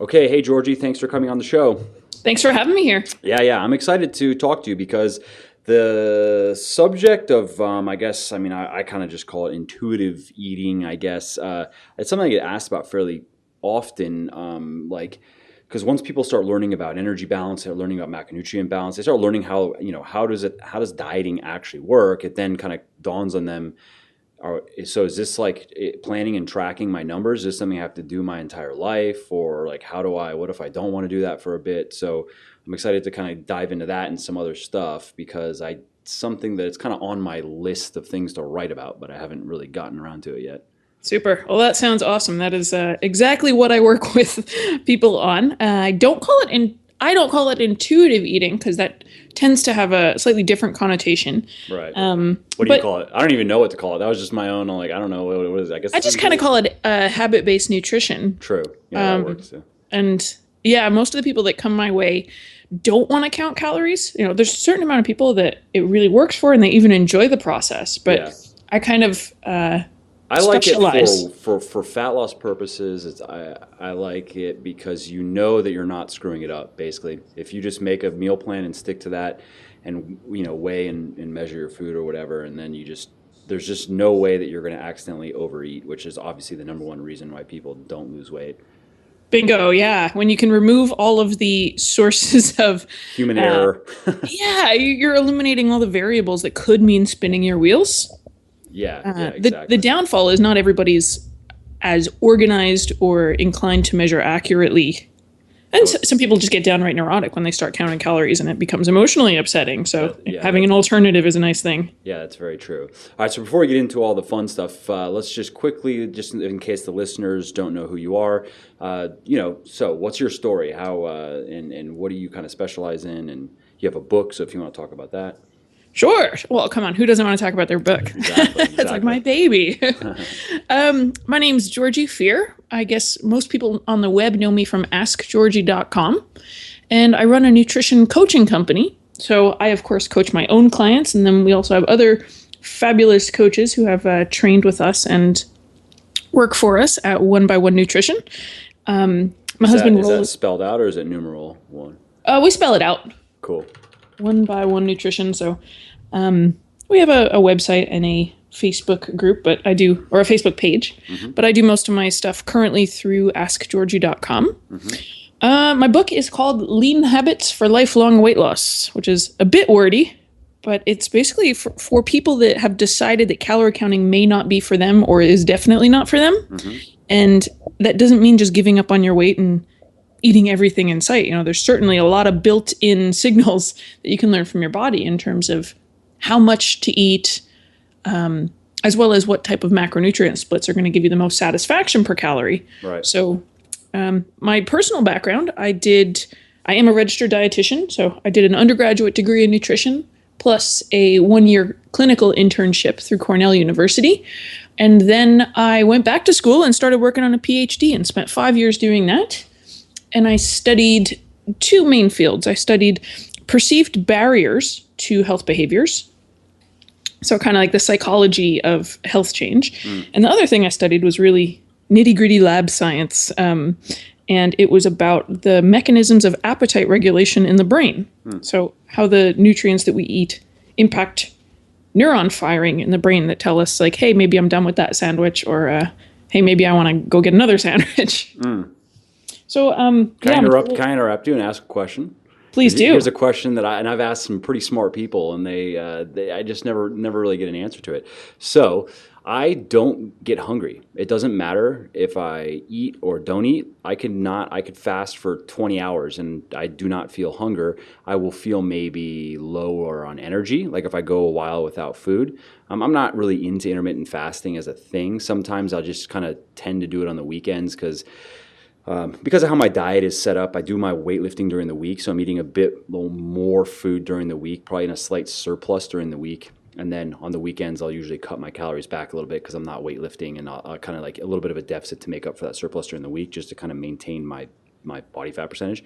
Okay, hey Georgie, thanks for coming on the show. Thanks for having me here. Yeah, I'm excited to talk to you because the subject of, I kind of just call it intuitive eating, I guess. It's something I get asked about fairly often, because once people start learning about energy balance, they're learning about macronutrient balance, they start learning how does dieting actually work? It then kind of dawns on them. So is this like planning and tracking my numbers? Is this something I have to do my entire life? Or like, what if I don't want to do that for a bit? So I'm excited to kind of dive into that and some other stuff because something that it's kind of on my list of things to write about, but I haven't really gotten around to it yet. Super. Well, that sounds awesome. That is exactly what I work with people on. I don't call it intuitive eating because that tends to have a slightly different connotation. Right. What do you call it? I don't even know what to call it. That was just my own. I don't know what is it. I just kind of call it habit-based nutrition. True. Yeah, that works too. And yeah, most of the people that come my way don't want to count calories. There's a certain amount of people that it really works for, and they even enjoy the process. But I kind of I like it for fat loss purposes. I like it because you know that you're not screwing it up. Basically, if you just make a meal plan and stick to that, and weigh and measure your food or whatever, and then there's just no way that you're going to accidentally overeat, which is obviously the number one reason why people don't lose weight. Bingo, yeah. When you can remove all of the sources of human error. You're eliminating all the variables that could mean spinning your wheels. Yeah, exactly. The downfall is not everybody's as organized or inclined to measure accurately. And some people just get downright neurotic when they start counting calories, and it becomes emotionally upsetting. So having an alternative is a nice thing. Yeah, that's very true. All right, so before we get into all the fun stuff, let's just quickly, just in case the listeners don't know who you are, so what's your story? How and what do you kind of specialize in? And you have a book, so if you want to talk about that. Sure. Well, come on. Who doesn't want to talk about their book? Exactly. It's like my baby. My name's Georgie Fear. I guess most people on the web know me from AskGeorgie.com. And I run a nutrition coaching company. So I, of course, coach my own clients. And then we also have other fabulous coaches who have trained with us and work for us at One by One Nutrition. My husband is that spelled out or is it numeral one? We spell it out. Cool. One by One Nutrition. So we have a website and a Facebook group, or a Facebook page, but I do most of my stuff currently through AskGeorgie.com. My book is called Lean Habits for Lifelong Weight Loss, which is a bit wordy, but it's basically for people that have decided that calorie counting may not be for them or is definitely not for them. And that doesn't mean just giving up on your weight and eating everything in sight. There's certainly a lot of built-in signals that you can learn from your body in terms of how much to eat, as well as what type of macronutrient splits are going to give you the most satisfaction per calorie. Right. So my personal background, I am a registered dietitian. So I did an undergraduate degree in nutrition plus a 1-year clinical internship through Cornell University. And then I went back to school and started working on a PhD and spent 5 years doing that. And I studied two main fields. I studied perceived barriers to health behaviors. So kind of like the psychology of health change. And the other thing I studied was really nitty-gritty lab science. And it was about the mechanisms of appetite regulation in the brain. So how the nutrients that we eat impact neuron firing in the brain that tell us like, hey, maybe I'm done with that sandwich, or hey, maybe I want to go get another sandwich. So, Can I interrupt you and ask a question? Please do. Here's a question that I've asked some pretty smart people, and I just never really get an answer to it. So I don't get hungry. It doesn't matter if I eat or don't eat. I could fast for 20 hours and I do not feel hunger. I will feel maybe lower on energy, like if I go a while without food. I'm not really into intermittent fasting as a thing. Sometimes I'll just kind of tend to do it on the weekends because of how my diet is set up. I do my weightlifting during the week, so I'm eating little more food during the week, probably in a slight surplus during the week. And then on the weekends, I'll usually cut my calories back a little bit because I'm not weightlifting, and I'll kind of like a little bit of a deficit to make up for that surplus during the week, just to kind of maintain my body fat percentage.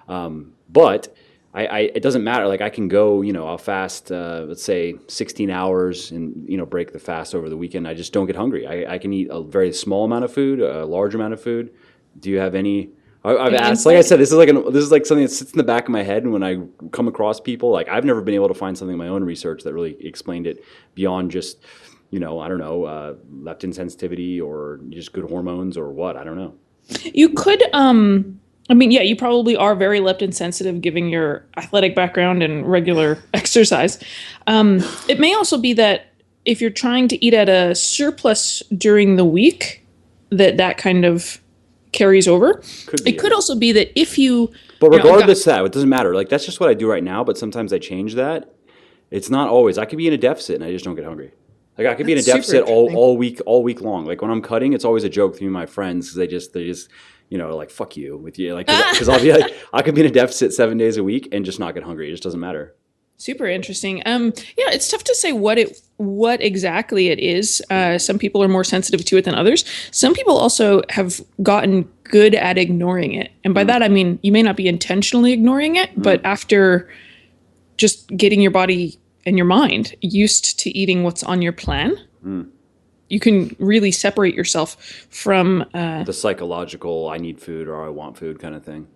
But it doesn't matter. Like I can go, I'll fast, let's say 16 hours and, break the fast over the weekend. I just don't get hungry. I can eat a very small amount of food, a large amount of food. Do you have any I've Any asked, like I insight? said, this is like something that sits in the back of my head, and when I come across people, like I've never been able to find something in my own research that really explained it beyond just, I don't know, leptin sensitivity or just good hormones or what, I don't know. You could, I mean, yeah, you probably are very leptin sensitive given your athletic background and regular exercise. It may also be that if you're trying to eat at a surplus during the week, that kind of carries over. Could It be. could also be that if you, But you know, a guy- regardless of that, it doesn't matter. Like that's just what I do right now. But sometimes I change that. It's not always. I could be in a deficit and I just don't get hungry. Like I could be in a That's super deficit interesting. all week long. Like when I'm cutting, it's always a joke to me and my friends because they just like fuck you with you like because I'll be like I could be in a deficit 7 days a week and just not get hungry. It just doesn't matter. Super interesting. Yeah, it's tough to say what exactly it is. Some people are more sensitive to it than others. Some people also have gotten good at ignoring it, and by that I mean you may not be intentionally ignoring it, but after just getting your body and your mind used to eating what's on your plan, you can really separate yourself from. The psychological I need food or I want food kind of thing.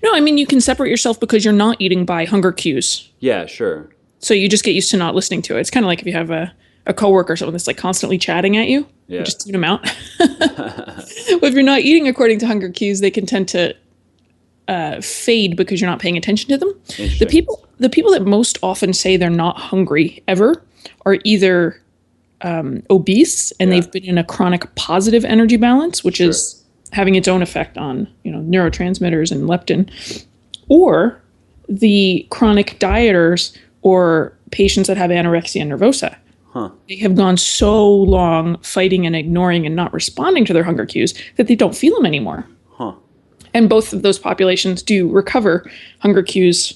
No, I mean you can separate yourself because you're not eating by hunger cues. Yeah, sure. So you just get used to not listening to it. It's kind of like if you have a coworker or someone that's like constantly chatting at you, Yeah. you just tune them out. But if you're not eating according to hunger cues, they can tend to fade because you're not paying attention to them. Interesting. The people that most often say they're not hungry ever are either obese and Yeah. they've been in a chronic positive energy balance, which is having its own effect on neurotransmitters and leptin, or the chronic dieters or patients that have anorexia nervosa. They have gone so long fighting and ignoring and not responding to their hunger cues that they don't feel them anymore. And both of those populations do recover hunger cues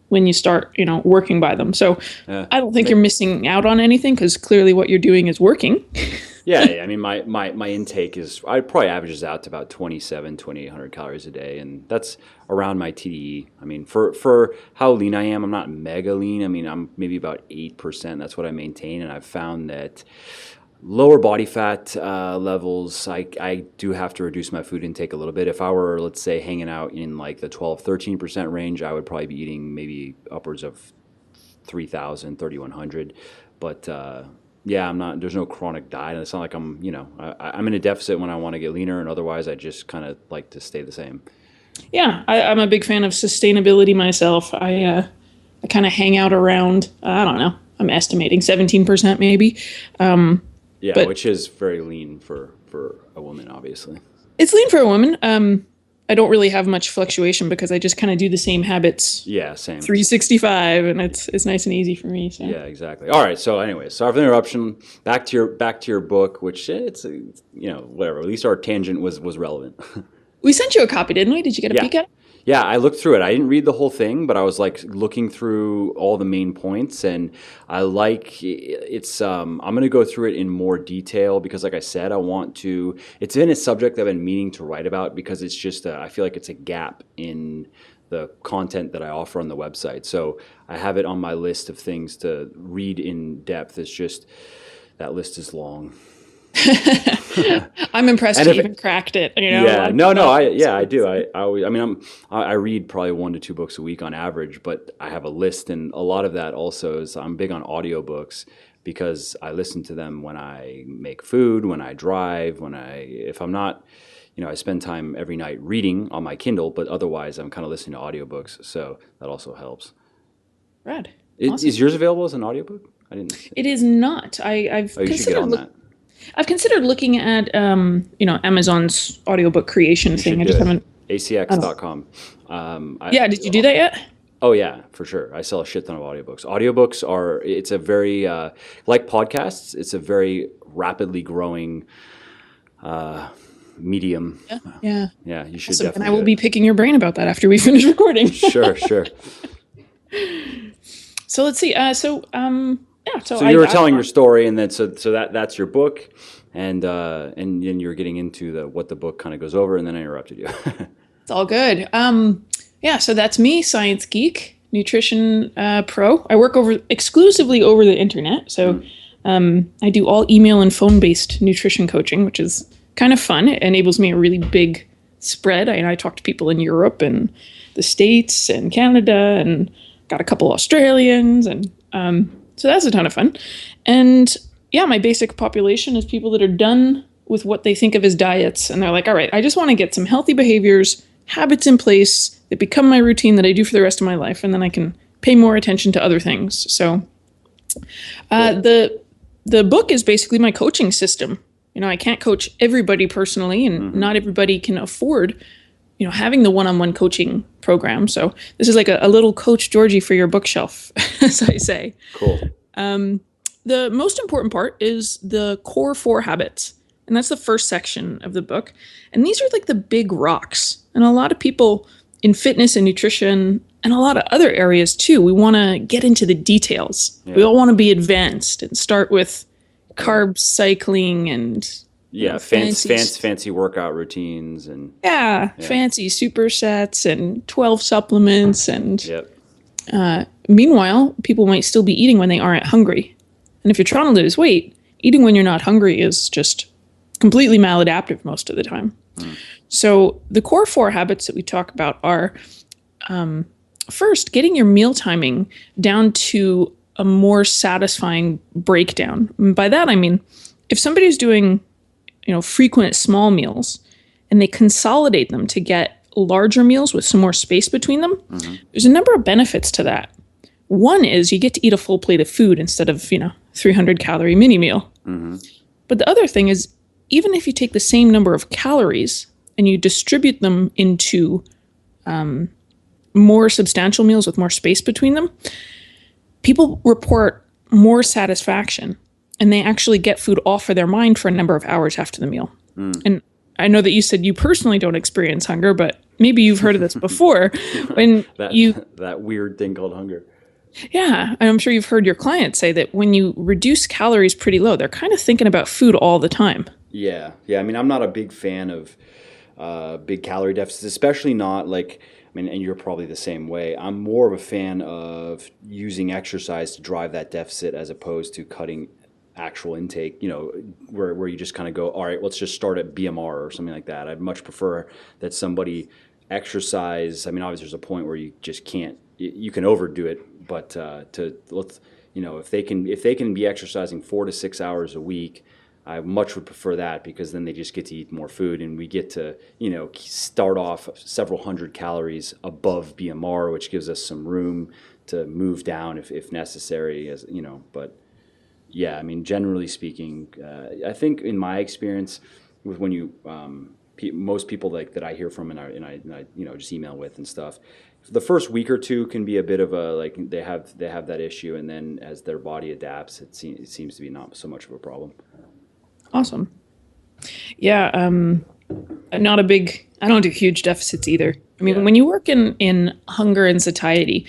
when you start, working by them. So I don't think you're missing out on anything because clearly what you're doing is working. Yeah, I mean, my intake I probably averages out to about 2,800 calories a day, and that's around my TDE. I mean, for how lean I am, I'm not mega lean. I mean, I'm maybe about 8%. That's what I maintain, and I've found that lower body fat levels, I do have to reduce my food intake a little bit. If I were, let's say, hanging out in like the 12-13% range, I would probably be eating maybe upwards of 3,000, 3,100. But yeah, I'm not. There's no chronic diet. It's not like I'm. I'm in a deficit when I want to get leaner, and otherwise, I just kind of like to stay the same. Yeah, I'm a big fan of sustainability myself. I kind of hang out around, I don't know, I'm estimating 17% maybe. Yeah, But- which is very lean for a woman, obviously. It's lean for a woman. I don't really have much fluctuation because I just kind of do the same habits Yeah, same. 365, and it's nice and easy for me. So. Yeah, exactly. All right. So, anyways, sorry for the interruption. Back to your book, which it's whatever. At least our tangent was relevant. We sent you a copy, didn't we? Did you get a Yeah. peek at it? Yeah, I looked through it. I didn't read the whole thing, but I was like looking through all the main points, and I like it's. I'm going to go through it in more detail because, like I said, I want to. It's been a subject I've been meaning to write about because it's just. I feel like it's a gap in the content that I offer on the website. So I have it on my list of things to read in depth. It's just that list is long. I'm impressed And you if it- even cracked it. Yeah, I do. I read probably 1 to 2 books a week on average, but I have a list, and a lot of that also is I'm big on audiobooks because I listen to them when I make food, when I drive, if I'm not, I spend time every night reading on my Kindle, but otherwise I'm kind of listening to audiobooks, so that also helps. Rad. Is yours available as an audiobook? I didn't. It is not. I've Oh, you should get on that. I've considered looking at Amazon's audiobook creation thing. I just haven't. ACX.com. Yeah, did you do that yet? Oh yeah, for sure. I sell a shit ton of audiobooks. It's a very, like podcasts, it's a very rapidly growing medium. Yeah. Yeah, you should Awesome. definitely. And I will do be picking your brain about that after we finish recording. it. Sure. So let's see. So you were telling your story, and then so that's your book, and then you're getting into what the book kind of goes over, and then I interrupted you. It's all good. So that's me, Science Geek, Nutrition Pro. I work exclusively over the internet. So I do all email and phone-based nutrition coaching, which is kind of fun. It enables me a really big spread. I talked to people in Europe and the States and Canada, and got a couple Australians, and so that's a ton of fun. And yeah, my basic population is people that are done with what they think of as diets, and they're like, all right, I just want to get some healthy behaviors, habits in place that become my routine that I do for the rest of my life, and then I can pay more attention to other things. So the book is basically my coaching system. I can't coach everybody personally, and not everybody can afford having the one-on-one coaching program. So this is like a little Coach Georgie for your bookshelf, as I say. Cool. The most important part is the core 4 habits. And that's the first section of the book. And these are like the big rocks. And a lot of people in fitness and nutrition and a lot of other areas too, we want to get into the details. Yeah. We all want to be advanced and start with carb cycling and fancy workout routines and fancy supersets and 12 supplements and meanwhile, people might still be eating when they aren't hungry. And if you're trying to lose weight, eating when you're not hungry is just completely maladaptive most of the time. So the core 4 habits that we talk about are first, getting your meal timing down to a more satisfying breakdown. And by that I mean, if somebody's doing frequent small meals and they consolidate them to get larger meals with some more space between them, there's a number of benefits to that. One is you get to eat a full plate of food instead of 300 calorie mini meal. But the other thing is, even if you take the same number of calories and you distribute them into more substantial meals with more space between them, people report more satisfaction, and they actually get food off of their mind for a number of hours after the meal. And I know that you said you personally don't experience hunger, but maybe you've heard of this before. When that weird thing called hunger. Yeah, and I'm sure you've heard your clients say that when you reduce calories pretty low, they're kind of thinking about food all the time. Yeah. I mean, I'm not a big fan of big calorie deficits, especially not like, and you're probably the same way. I'm more of a fan of using exercise to drive that deficit as opposed to cutting actual intake, where you just kind of go, all right, let's just start at BMR or something like that. I'd much prefer that somebody exercise. I mean, obviously there's a point where you just can't, you can overdo it, but if they can be exercising 4 to 6 hours a week, I much would prefer that, because then they just get to eat more food, and we get to, start off several hundred calories above BMR, which gives us some room to move down if necessary, but yeah, I mean, generally speaking, I think in my experience with when you, most people that I hear from and I just email with and stuff, the first week or two can be a bit of a, they have that issue, and then as their body adapts, it seems to be not so much of a problem. Awesome. Yeah, I don't do huge deficits either. I mean, when you work in hunger and satiety,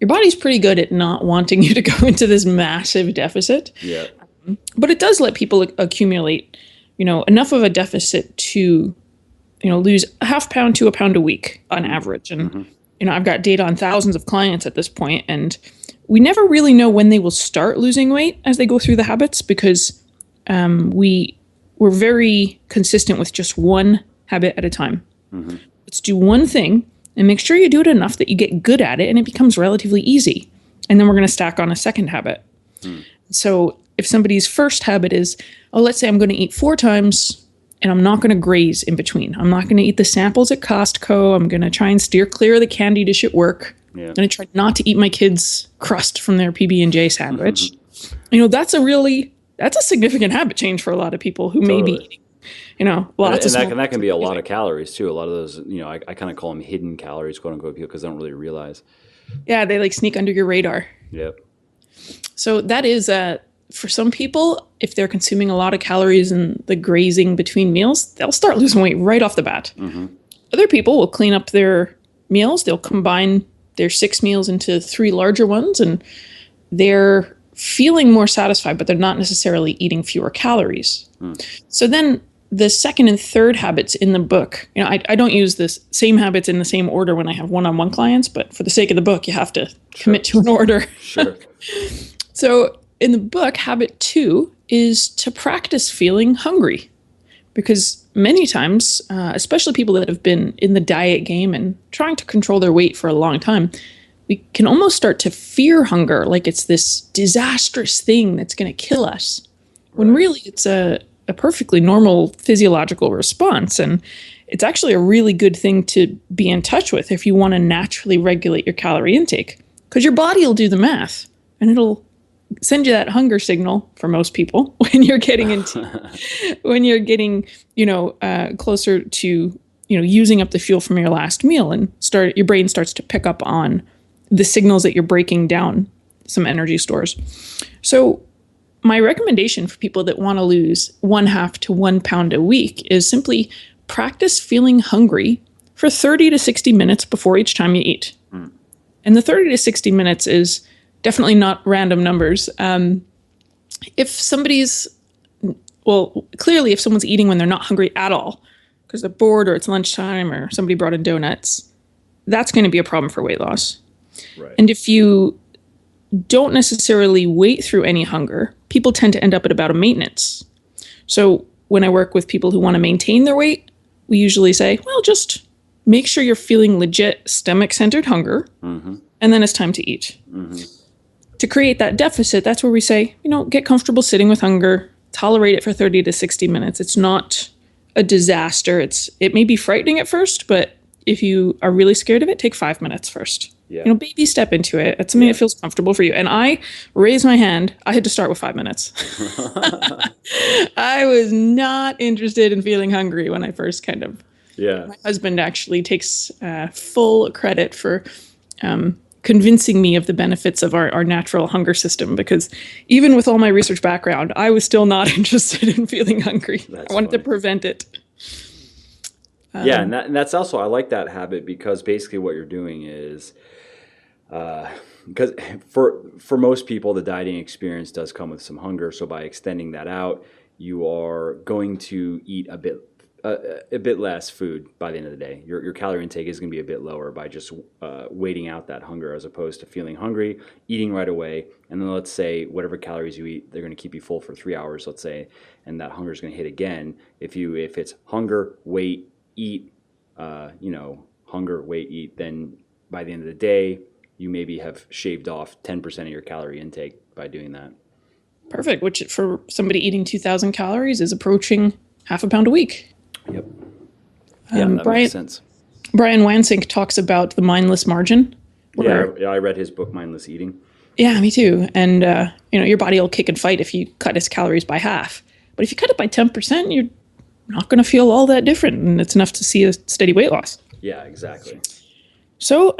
your body's pretty good at not wanting you to go into this massive deficit. Yeah. But it does let people accumulate, enough of a deficit to, lose a half pound to a pound a week on average. And, I've got data on thousands of clients at this point, and we never really know when they will start losing weight as they go through the habits, because we're very consistent with just one habit at a time. Let's do one thing and make sure you do it enough that you get good at it and it becomes relatively easy. And then we're going to stack on a second habit. So if somebody's first habit is, let's say I'm going to eat 4 times and I'm not going to graze in between. I'm not going to eat the samples at Costco. I'm going to try and steer clear of the candy dish at work. Yeah. I'm going to try not to eat my kids' crust from their PB&J sandwich. That's a significant habit change for a lot of people who may be eating, lots of and that can be a lot of calories too. A lot of those, I kind of call them hidden calories, quote unquote, because they don't really realize. Yeah, they sneak under your radar. Yep. So that is for some people, if they're consuming a lot of calories in the grazing between meals, they'll start losing weight right off the bat. Other people will clean up their meals. They'll combine their 6 meals into 3 larger ones, and they're feeling more satisfied, but they're not necessarily eating fewer calories. So then the second and third habits in the book, I don't use the same habits in the same order when I have one-on-one clients, but for the sake of the book, you have to commit to an order. Sure. So in the book, habit 2 is to practice feeling hungry. because many times, especially people that have been in the diet game and trying to control their weight for a long time, we can almost start to fear hunger like it's this disastrous thing that's going to kill us, when really it's a perfectly normal physiological response. And it's actually a really good thing to be in touch with if you want to naturally regulate your calorie intake, because your body will do the math and it'll send you that hunger signal for most people when you're getting closer to, using up the fuel from your last meal, and your brain starts to pick up on the signals that you're breaking down some energy stores. So my recommendation for people that want to lose 1/2 to 1 pound a week is simply practice feeling hungry for 30 to 60 minutes before each time you eat. And the 30 to 60 minutes is definitely not random numbers. If someone's eating when they're not hungry at all, because they're bored or it's lunchtime or somebody brought in donuts, that's going to be a problem for weight loss. Right. And if you don't necessarily wait through any hunger, people tend to end up at about a maintenance. So when I work with people who want to maintain their weight, we usually say, well, just make sure you're feeling legit stomach-centered hunger, and then it's time to eat. To create that deficit, that's where we say, get comfortable sitting with hunger, tolerate it for 30 to 60 minutes. It's not a disaster. It may be frightening at first, but if you are really scared of it, take 5 minutes first. Yeah. Baby step into it. It's something that feels comfortable for you. And I raised my hand. I had to start with 5 minutes. I was not interested in feeling hungry when I first my husband actually takes full credit for convincing me of the benefits of our natural hunger system, because even with all my research background, I was still not interested in feeling hungry. I wanted to prevent it. And that's also, I like that habit, because basically what you're doing is, because for most people, the dieting experience does come with some hunger. So by extending that out, you are going to eat a bit less food by the end of the day. Your calorie intake is going to be a bit lower by just waiting out that hunger, as opposed to feeling hungry, eating right away, and then let's say whatever calories you eat, they're going to keep you full for 3 hours, let's say, and that hunger is going to hit again. If it's hunger, wait, eat, hunger, wait, eat, then by the end of the day, you maybe have shaved off 10% of your calorie intake by doing that. Perfect, which for somebody eating 2,000 calories is approaching 1/2 pound a week. Yep. That makes sense. Brian Wansink talks about the mindless margin. I read his book, Mindless Eating. Yeah, me too. And, your body will kick and fight if you cut its calories by half. But if you cut it by 10%, you're not going to feel all that different, and it's enough to see a steady weight loss. Yeah, exactly. So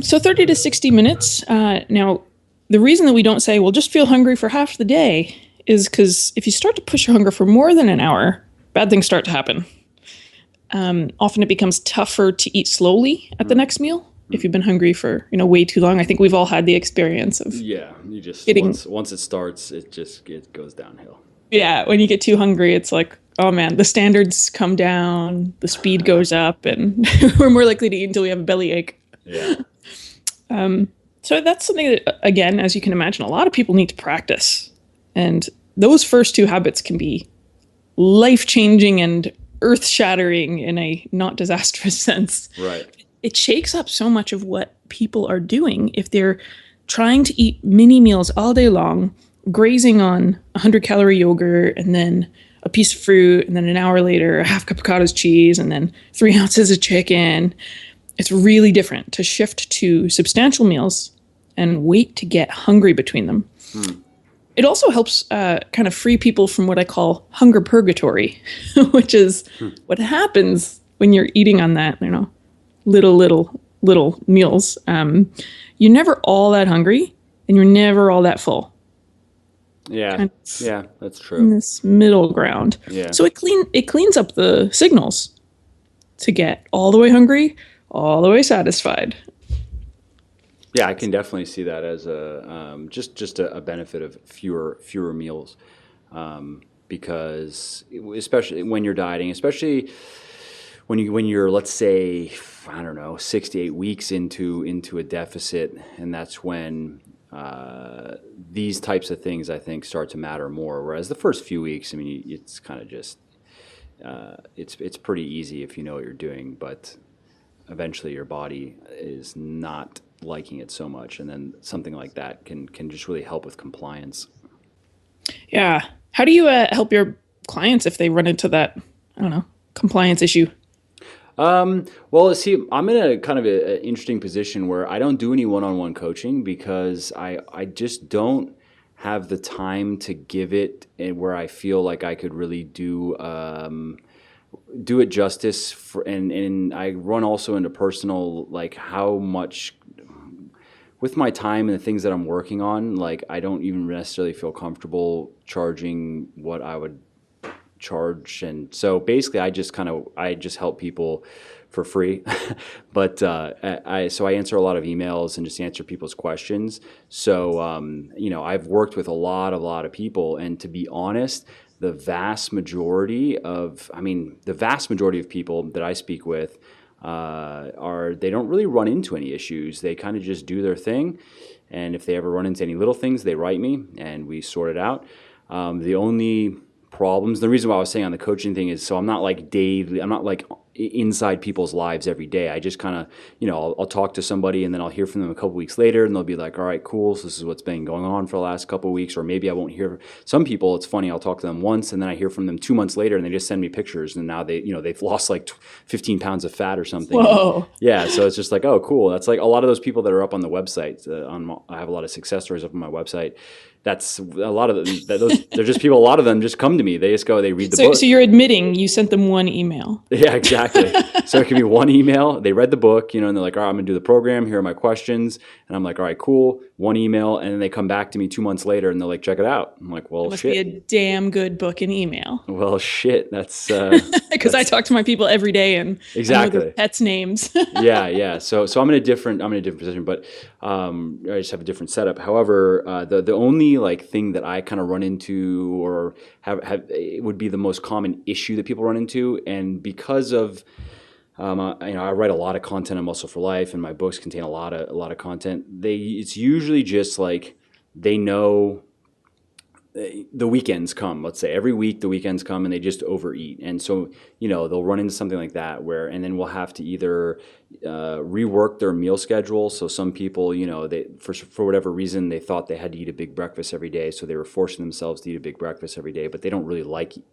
30 to 60 minutes. Now, the reason that we don't say, well, just feel hungry for half the day is because if you start to push your hunger for more than an hour, bad things start to happen. Often it becomes tougher to eat slowly at the next meal if you've been hungry for way too long. I think we've all had the experience of you just once it starts, it goes downhill. Yeah, when you get too hungry, it's like, oh man, the standards come down, the speed goes up, and we're more likely to eat until we have a bellyache. Yeah. So that's something that, again, as you can imagine, a lot of people need to practice. And those first two habits can be life-changing and earth-shattering in a not disastrous sense. Right. It shakes up so much of what people are doing if they're trying to eat mini meals all day long, grazing on 100-calorie yogurt and then a piece of fruit, and then an hour later, a half cup of cottage cheese, and then 3 ounces of chicken. It's really different to shift to substantial meals and wait to get hungry between them. It also helps kind of free people from what I call hunger purgatory, which is what happens when you're eating on that, little meals. You're never all that hungry, and you're never all that full. Yeah, yeah, that's true. In this middle ground. Yeah. So it cleans up the signals to get all the way hungry, all the way satisfied. Yeah, I can definitely see that as just a benefit of fewer meals, because especially when you're dieting, especially when you're, let's say, I don't know, 6 to 8 weeks into a deficit, and that's when these types of things, I think, start to matter more. Whereas the first few weeks, I mean, it's kind of just it's pretty easy if you know what you're doing, but eventually your body is not liking it so much, and then something like that can just really help with compliance. Yeah. How do you help your clients if they run into that, I don't know, compliance issue? Well, see, I'm in a kind of an interesting position where I don't do any one-on-one coaching because I just don't have the time to give it, and where I feel like I could really do it justice for, and I run also into personal, like how much with my time and the things that I'm working on, like I don't even necessarily feel comfortable charging what I would charge. And so basically I just help people for free. But I answer a lot of emails and just answer people's questions. So I've worked with a lot of people, and to be honest, the vast majority of people that I speak with they don't really run into any issues. They kind of just do their thing, and if they ever run into any little things, they write me and we sort it out. The only problems, the reason why I was saying on the coaching thing is, so I'm not like inside people's lives every day. I just kind of, I'll talk to somebody and then I'll hear from them a couple weeks later, and they'll be like, all right, cool, so this is what's been going on for the last couple of weeks. Or maybe I won't hear. Some people, it's funny, I'll talk to them once and then I hear from them 2 months later and they just send me pictures, and now they've lost like 15 pounds of fat or something. Whoa. Yeah, so it's just like, oh, cool. That's like a lot of those people that are up on the website. I have a lot of success stories up on my website. That's a lot of them. They're just people. A lot of them just come to me. They just go. They read the book. So you're admitting you sent them one email. Yeah, exactly. So it can be one email. They read the book, and they're like, all right, I'm gonna do the program. Here are my questions, and I'm like, all right, cool. One email, and then they come back to me 2 months later, and they're like, check it out. I'm like, well, It must shit. be a damn good book and email. Well, shit. That's Because I talk to my people every day, and exactly I know their pets' names. yeah. So I'm in a different position, but I just have a different setup. However, the only like thing that I kind of run into, or have it would be the most common issue that people run into, and because of I write a lot of content on Muscle for Life, and my books contain a lot of content. It's usually just like they know the weekends come. Let's say every week the weekends come and they just overeat, and so they'll run into something like that and then we'll have to either rework their meal schedule. So some people, they for whatever reason they thought they had to eat a big breakfast every day, so they were forcing themselves to eat a big breakfast every day, but they don't really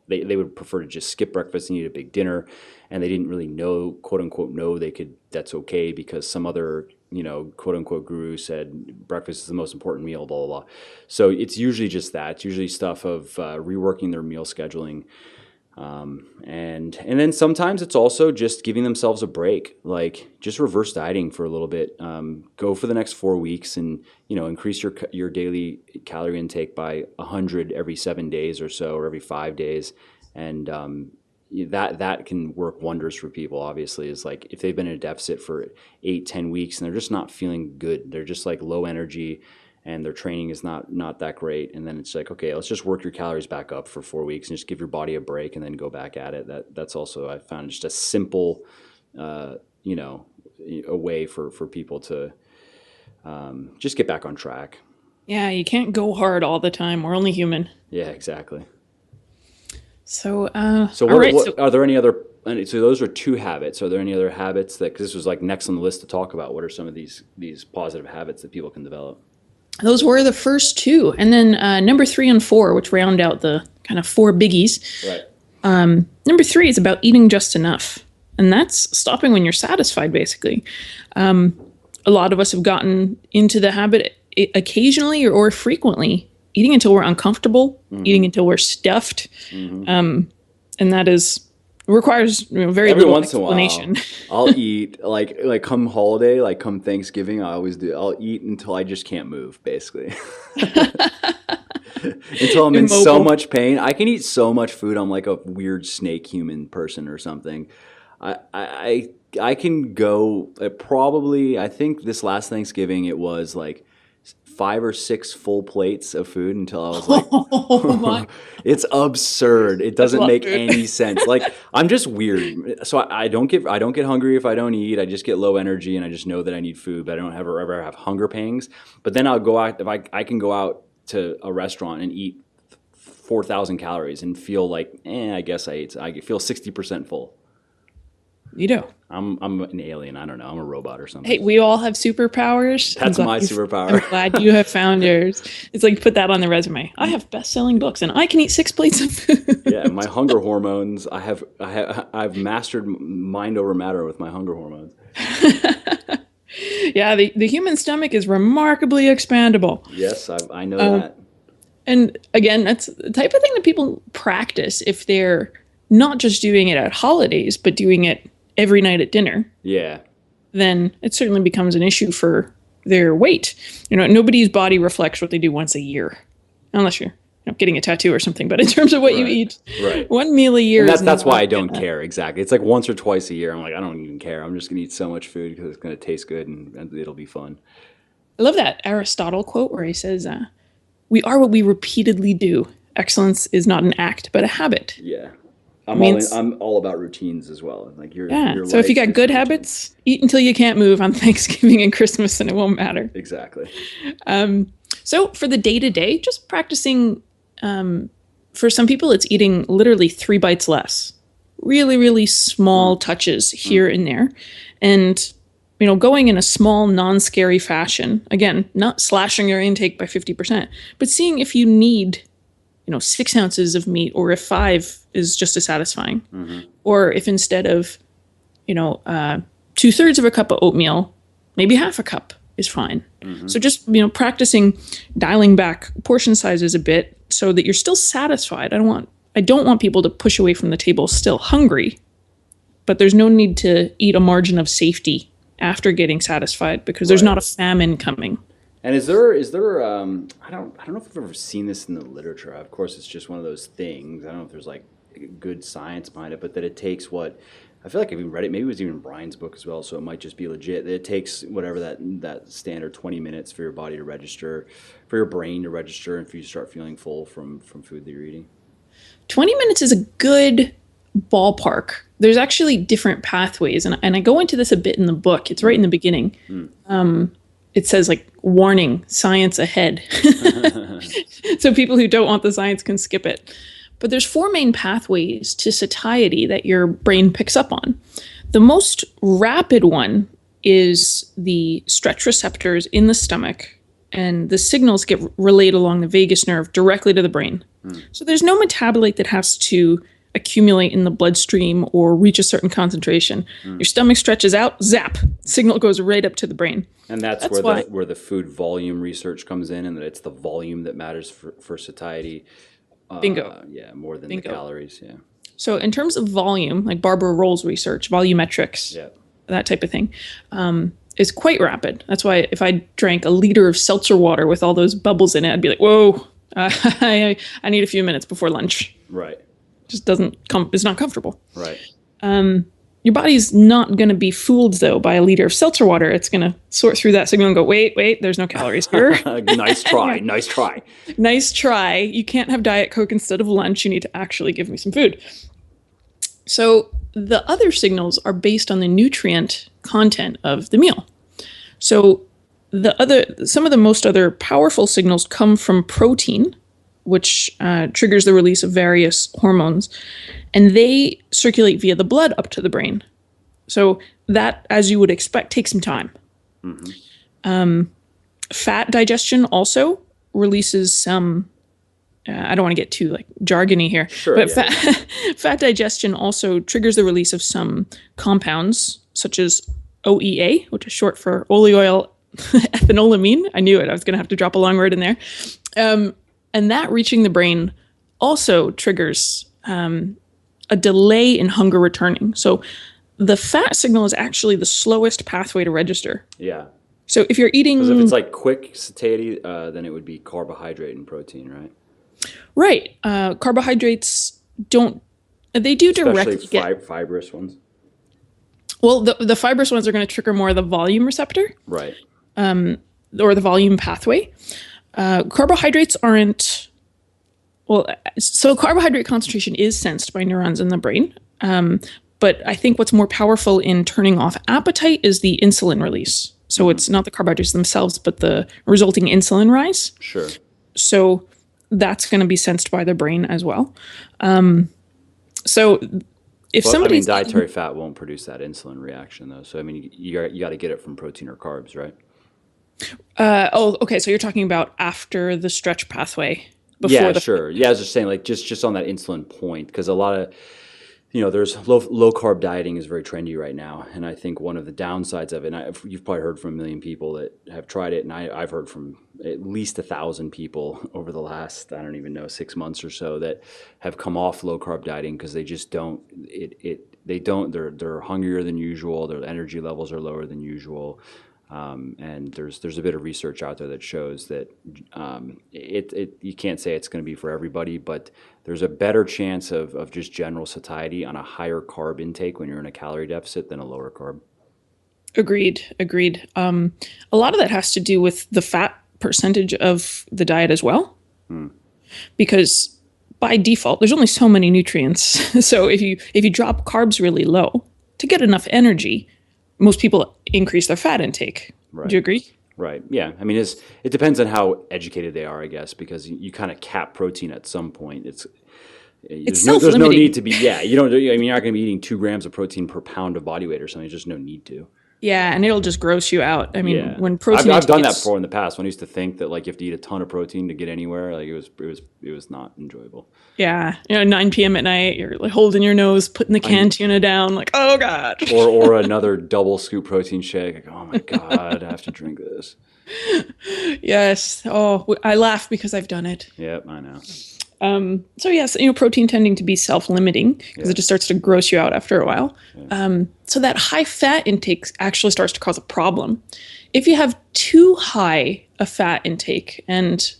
they would prefer to just skip breakfast and eat a big dinner, and they didn't really know, quote unquote, know that's okay because some other quote unquote guru said breakfast is the most important meal, blah, blah, blah. So it's usually just that. It's usually stuff of reworking their meal scheduling. And then sometimes it's also just giving themselves a break, like just reverse dieting for a little bit. Go for the next 4 weeks and, increase your daily calorie intake by 100 every 7 days or so, or every 5 days. And, that can work wonders for people. Obviously, is like if they've been in a deficit for 8-10 weeks and they're just not feeling good, they're just like low energy and their training is not that great, and then it's like, okay, let's just work your calories back up for 4 weeks and just give your body a break and then go back at it. That's also, I found, just a simple a way for people to just get back on track. Yeah, you can't go hard all the time. We're only human. Yeah, exactly. So are there any other? So those are 2 habits. Are there any other habits because this was like next on the list to talk about? What are some of these positive habits that people can develop? Those were the first 2, and then number 3 and 4, which round out the kind of 4 biggies. Right. Number 3 is about eating just enough, and that's stopping when you're satisfied. Basically, a lot of us have gotten into the habit occasionally or frequently eating until we're uncomfortable, eating until we're stuffed, and that requires very Every little once explanation. In a while, I'll eat like come holiday, like come Thanksgiving. I always do. I'll eat until I just can't move, basically. Until I'm in so much pain. I can eat so much food. I'm like a weird snake human person or something. I can go probably. I think this last Thanksgiving it was like 5 or 6 full plates of food until I was like, Oh my. it's absurd. It doesn't make food. any sense. Like I'm just weird. So I don't get hungry if I don't eat. I just get low energy and I just know that I need food, but I don't ever have hunger pangs. But then I'll go out, if I can go out to a restaurant and eat 4,000 calories and feel like, I guess I feel 60% full. You do. I'm an alien. I don't know. I'm a robot or something. Hey, we all have superpowers. That's my superpower. I'm glad you have found yours. It's like, put that on the resume. I have best-selling books, and I can eat 6 plates of food. Yeah, my hunger hormones. I've mastered mind over matter with my hunger hormones. Yeah, the human stomach is remarkably expandable. Yes, I know that. And again, that's the type of thing that people practice if they're not just doing it at holidays, but doing it every night at dinner. Yeah. Then it certainly becomes an issue for their weight. Nobody's body reflects what they do once a year, unless you're getting a tattoo or something. But in terms of what you eat, one meal a year. And that's why I don't care exactly. It's like once or twice a year. I'm like, I don't even care. I'm just gonna eat so much food because it's gonna taste good and it'll be fun. I love that Aristotle quote where he says, "We are what we repeatedly do. Excellence is not an act, but a habit." Yeah. I'm all about routines as well. Like your so if you got good habits, eat until you can't move on Thanksgiving and Christmas, and it won't matter. Exactly. So for the day-to-day, just practicing. For some people, it's eating literally 3 bites less. Really, really small touches here and there, and going in a small, non-scary fashion. Again, not slashing your intake by 50%, but seeing if you need 6 ounces of meat, or if 5 is just as satisfying, or if instead of 2/3 of a cup of oatmeal, maybe half a cup is fine. So just practicing dialing back portion sizes a bit so that you're still satisfied. I don't want people to push away from the table still hungry, but there's no need to eat a margin of safety after getting satisfied, because there's not a famine coming. And is there I don't know if I've ever seen this in the literature. Of course, it's just one of those things. I don't know if there's like good science behind it, but that it takes I feel like I've even read it. Maybe it was even Brian's book as well, so it might just be legit. That it takes whatever that standard 20 minutes for your body to register, for your brain to register, and for you to start feeling full from food that you're eating. 20 minutes is a good ballpark. There's actually different pathways, and I go into this a bit in the book. It's right in the beginning. It says like, warning, science ahead. So people who don't want the science can skip it. But there's 4 main pathways to satiety that your brain picks up on. The most rapid one is the stretch receptors in the stomach, and the signals get relayed along the vagus nerve directly to the brain. So there's no metabolite that has to accumulate in the bloodstream or reach a certain concentration. Your stomach stretches out, zap, signal goes right up to the brain. And that's where the food volume research comes in, and that it's the volume that matters for satiety. Bingo. Yeah, more than the calories, yeah. So in terms of volume, like Barbara Roll's research, volumetrics, that type of thing, is quite rapid. That's why if I drank a liter of seltzer water with all those bubbles in it, I'd be like, whoa, I need a few minutes before lunch. Right. Just it's not comfortable. Right. Your body's not going to be fooled, though, by a liter of seltzer water. It's going to sort through that signal and go, wait, there's no calories here. Nice try. Nice try. You can't have Diet Coke instead of lunch. You need to actually give me some food. So the other signals are based on the nutrient content of the meal. So some of the most other powerful signals come from protein, which triggers the release of various hormones, and they circulate via the blood up to the brain. So that, as you would expect, takes some time. Fat digestion also releases some, I don't want to get too jargony here, but fat digestion also triggers the release of some compounds, such as OEA, which is short for oleoyl ethanolamine. I knew it. I was going to have to drop a long word in there. And that reaching the brain also triggers a delay in hunger returning. So the fat signal is actually the slowest pathway to register. Yeah. So if you're eating... Because if it's like quick satiety, then it would be carbohydrate and protein, right? Right. Carbohydrates don't... They do directly Especially fibrous ones. Well, the fibrous ones are going to trigger more of the volume receptor. Right. Or the volume pathway. Carbohydrates aren't... Well, so carbohydrate concentration is sensed by neurons in the brain. But I think what's more powerful in turning off appetite is the insulin release. So it's not the carbohydrates themselves, but the resulting insulin rise. Sure. So that's going to be sensed by the brain as well. So if Well, I mean, somebody's dietary fat won't produce that insulin reaction, though. So, I mean, you got to get it from protein or carbs, right? okay, so you're talking about after the stretch pathway, Yeah, before the sure. Yeah, I was just saying, like, just on that insulin point, because a lot of, there's low carb dieting is very trendy right now, and I think one of the downsides of it, and you've probably heard from a million people that have tried it, and I've heard from at least 1,000 people over the last, I don't even know, 6 months or so that have come off low carb dieting because they just don't they're hungrier than usual, their energy levels are lower than usual. And there's a bit of research out there that shows that you can't say it's going to be for everybody, but there's a better chance of just general satiety on a higher carb intake when you're in a calorie deficit than a lower carb. Agreed. A lot of that has to do with the fat percentage of the diet as well, because by default, there's only so many nutrients. So if you drop carbs really low to get enough energy, most people increase their fat intake. Right. Do you agree? Right. Yeah. I mean, it depends on how educated they are, I guess, because you kind of cap protein at some point. There's no need to be. Yeah. You don't. I mean, you're not going to be eating 2 grams of protein per pound of body weight or something. There's just no need to. Yeah, and it'll just gross you out. I mean, Yeah. when protein I've done that intake is- before in the past when I used to think that like you have to eat a ton of protein to get anywhere. Like it was not enjoyable. Yeah, 9 p.m. at night, you're like holding your nose, putting the canned tuna down, like, oh God. Or another double scoop protein shake. Like, oh my God, I have to drink this. Yes. Oh, I laugh because I've done it. Yep, I know. So yes, protein tending to be self-limiting because it just starts to gross you out after a while. So that high fat intake actually starts to cause a problem. If you have too high a fat intake and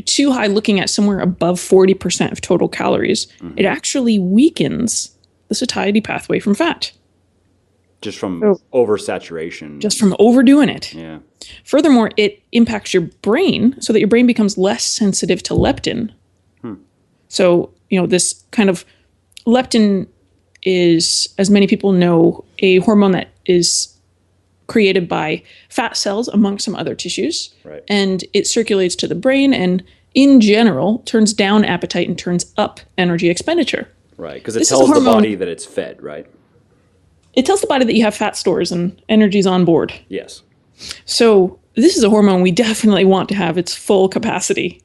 too high looking at somewhere above 40% of total calories, it actually weakens the satiety pathway from fat. Just from oversaturation. Just from overdoing it. Yeah. Furthermore, it impacts your brain so that your brain becomes less sensitive to leptin. So, this kind of leptin is, as many people know, a hormone that is created by fat cells among some other tissues. Right. And it circulates to the brain and, in general, turns down appetite and turns up energy expenditure. Right, because it tells the body that it's fed, right? It tells the body that you have fat stores and energy's on board. Yes. So this is a hormone we definitely want to have its full capacity.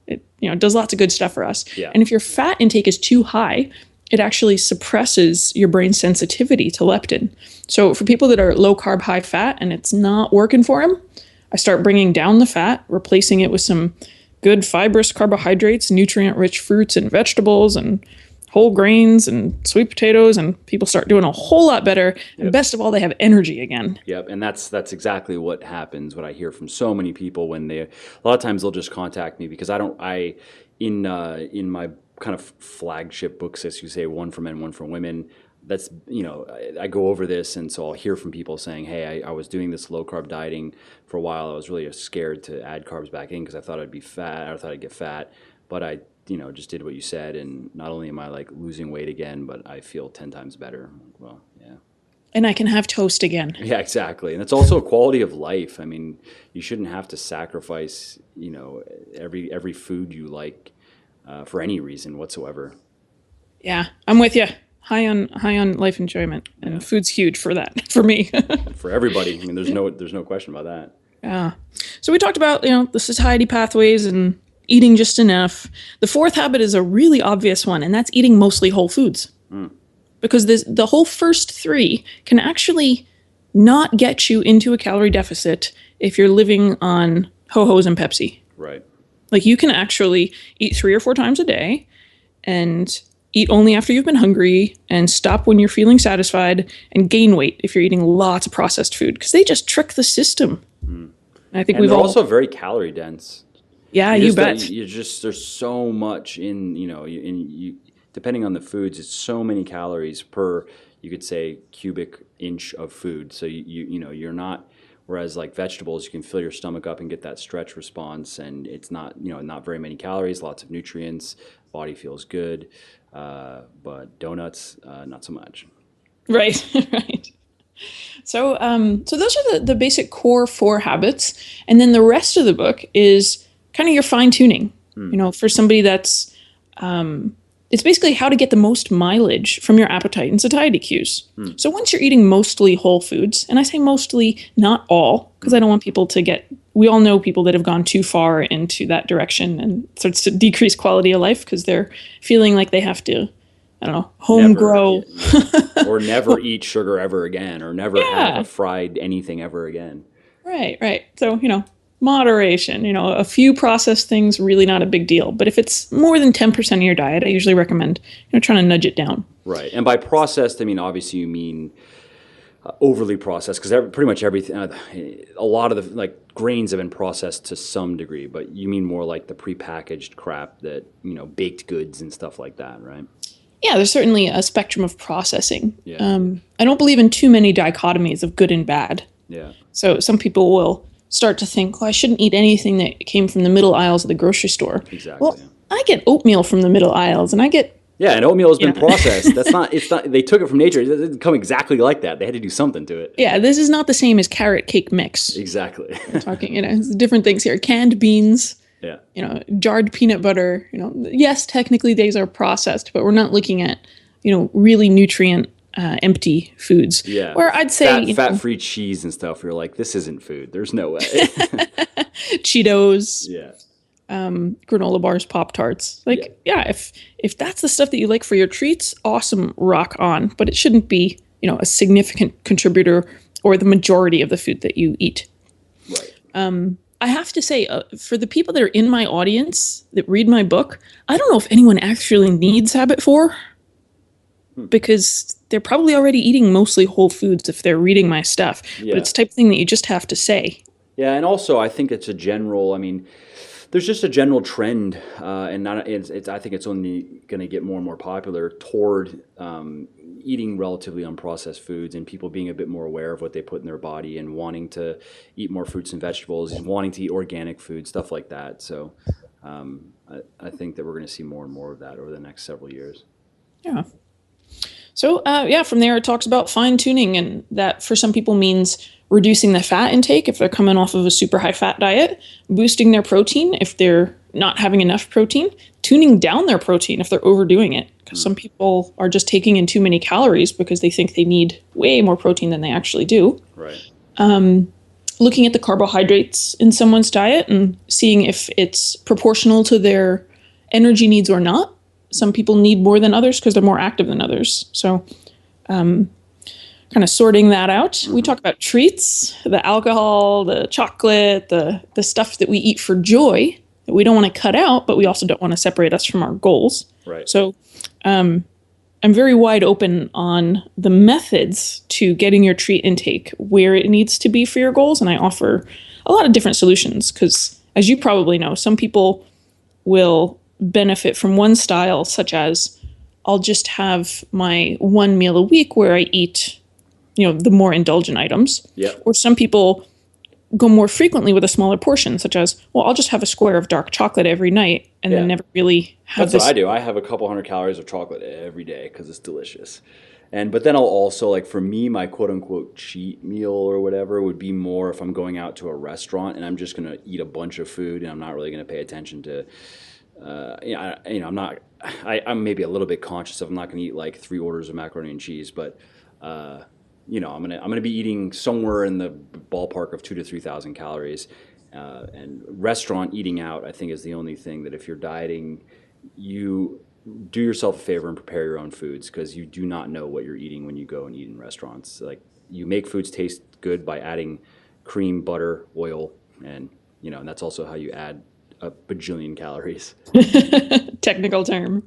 It does lots of good stuff for us. Yeah. And if your fat intake is too high, it actually suppresses your brain's sensitivity to leptin. So for people that are low carb, high fat, and it's not working for them, I start bringing down the fat, replacing it with some good fibrous carbohydrates, nutrient-rich fruits and vegetables, and whole grains and sweet potatoes, and people start doing a whole lot better. And best of all, they have energy again. Yep, and that's exactly what happens. What I hear from so many people when a lot of times they'll just contact me because in my kind of flagship books, as you say, one for men, one for women. That's I go over this, and so I'll hear from people saying, "Hey, I was doing this low carb dieting for a while. I was really scared to add carbs back in because I thought I'd be fat, or I thought I'd get fat, but I." Just did what you said, and not only am I like losing weight again, but I feel 10 times better. Well, yeah. And I can have toast again. Yeah, exactly. And it's also a quality of life. I mean, you shouldn't have to sacrifice, every food you like for any reason whatsoever. Yeah, I'm with you. High on life enjoyment, and food's huge for that for me. For everybody. I mean, there's no question about that. Yeah. So we talked about the satiety pathways and eating just enough. The fourth habit is a really obvious one, and that's eating mostly whole foods. Because the whole first 3 can actually not get you into a calorie deficit if you're living on Ho-Hos and Pepsi. Right. Like you can actually eat 3 or 4 times a day and eat only after you've been hungry and stop when you're feeling satisfied and gain weight if you're eating lots of processed food because they just trick the system. And I think and they're also very calorie dense. Yeah, you bet. There's so much in depending on the foods, it's so many calories per, you could say, cubic inch of food. So you're not, whereas like vegetables, you can fill your stomach up and get that stretch response, and it's not, not very many calories, lots of nutrients, body feels good, but donuts, not so much. Right, right. So those are the basic core 4 habits, and then the rest of the book is kind of your fine tuning. For somebody that's, it's basically how to get the most mileage from your appetite and satiety cues. So once you're eating mostly whole foods, and I say mostly, not all, because I don't want people to we all know people that have gone too far into that direction and starts to decrease quality of life because they're feeling like they have to, I don't know, home grow. Or never eat sugar ever again, or never have a fried anything ever again. Right. So, moderation, a few processed things, really not a big deal. But if it's more than 10% of your diet, I usually recommend, trying to nudge it down. Right. And by processed, I mean, obviously you mean overly processed, because pretty much everything, a lot of the grains have been processed to some degree, but you mean more like the prepackaged crap that, baked goods and stuff like that, right? Yeah, there's certainly a spectrum of processing. Yeah. I don't believe in too many dichotomies of good and bad. Yeah. So some people will start to think, well, I shouldn't eat anything that came from the middle aisles of the grocery store. Exactly. Well, I get oatmeal from the middle aisles, and I get... Yeah, and oatmeal has been processed. It's not, they took it from nature. It didn't come exactly like that. They had to do something to it. Yeah, this is not the same as carrot cake mix. Exactly. We're talking, it's different things here. Canned beans, yeah, jarred peanut butter, yes, technically these are processed, but we're not looking at, really nutrient empty foods. Yeah. Where I'd say fat-free cheese and stuff. You're like, this isn't food. There's no way. Cheetos. Yeah. Granola bars, Pop-Tarts. If that's the stuff that you like for your treats, awesome, rock on. But it shouldn't be, a significant contributor or the majority of the food that you eat. Right. I have to say, for the people that are in my audience that read my book, I don't know if anyone actually needs Habit 4. Because they're probably already eating mostly whole foods if they're reading my stuff. Yeah. But it's the type of thing that you just have to say. Yeah, and also I think it's a general, there's just a general trend, and I think it's only going to get more and more popular toward eating relatively unprocessed foods and people being a bit more aware of what they put in their body and wanting to eat more fruits and vegetables and wanting to eat organic food, stuff like that. So I think that we're going to see more and more of that over the next several years. Yeah. So, from there it talks about fine-tuning, and that for some people means reducing the fat intake if they're coming off of a super high-fat diet, boosting their protein if they're not having enough protein, tuning down their protein if they're overdoing it, because some people are just taking in too many calories because they think they need way more protein than they actually do. Right. Looking at the carbohydrates in someone's diet and seeing if it's proportional to their energy needs or not. Some people need more than others because they're more active than others. So kind of sorting that out. We talk about treats, the alcohol, the chocolate, the stuff that we eat for joy that we don't want to cut out, but we also don't want to separate us from our goals. Right. So I'm very wide open on the methods to getting your treat intake where it needs to be for your goals. And I offer a lot of different solutions because, as you probably know, some people will benefit from one style, such as I'll just have my one meal a week where I eat, the more indulgent items. Yep. Or some people go more frequently with a smaller portion, such as, well, I'll just have a square of dark chocolate every night and then never really have That's what I do. I have a couple hundred calories of chocolate every day because it's delicious. But then I'll also, for me, my quote-unquote cheat meal or whatever would be more if I'm going out to a restaurant and I'm just going to eat a bunch of food and I'm not really going to pay attention to I'm maybe a little bit conscious of I'm not going to eat 3 orders of macaroni and cheese, but I'm gonna be eating somewhere in the ballpark of 2,000 to 3,000 calories. And restaurant eating out, I think, is the only thing that if you're dieting, you do yourself a favor and prepare your own foods because you do not know what you're eating when you go and eat in restaurants. You make foods taste good by adding cream, butter, oil, and and that's also how you add a bajillion calories. Technical term.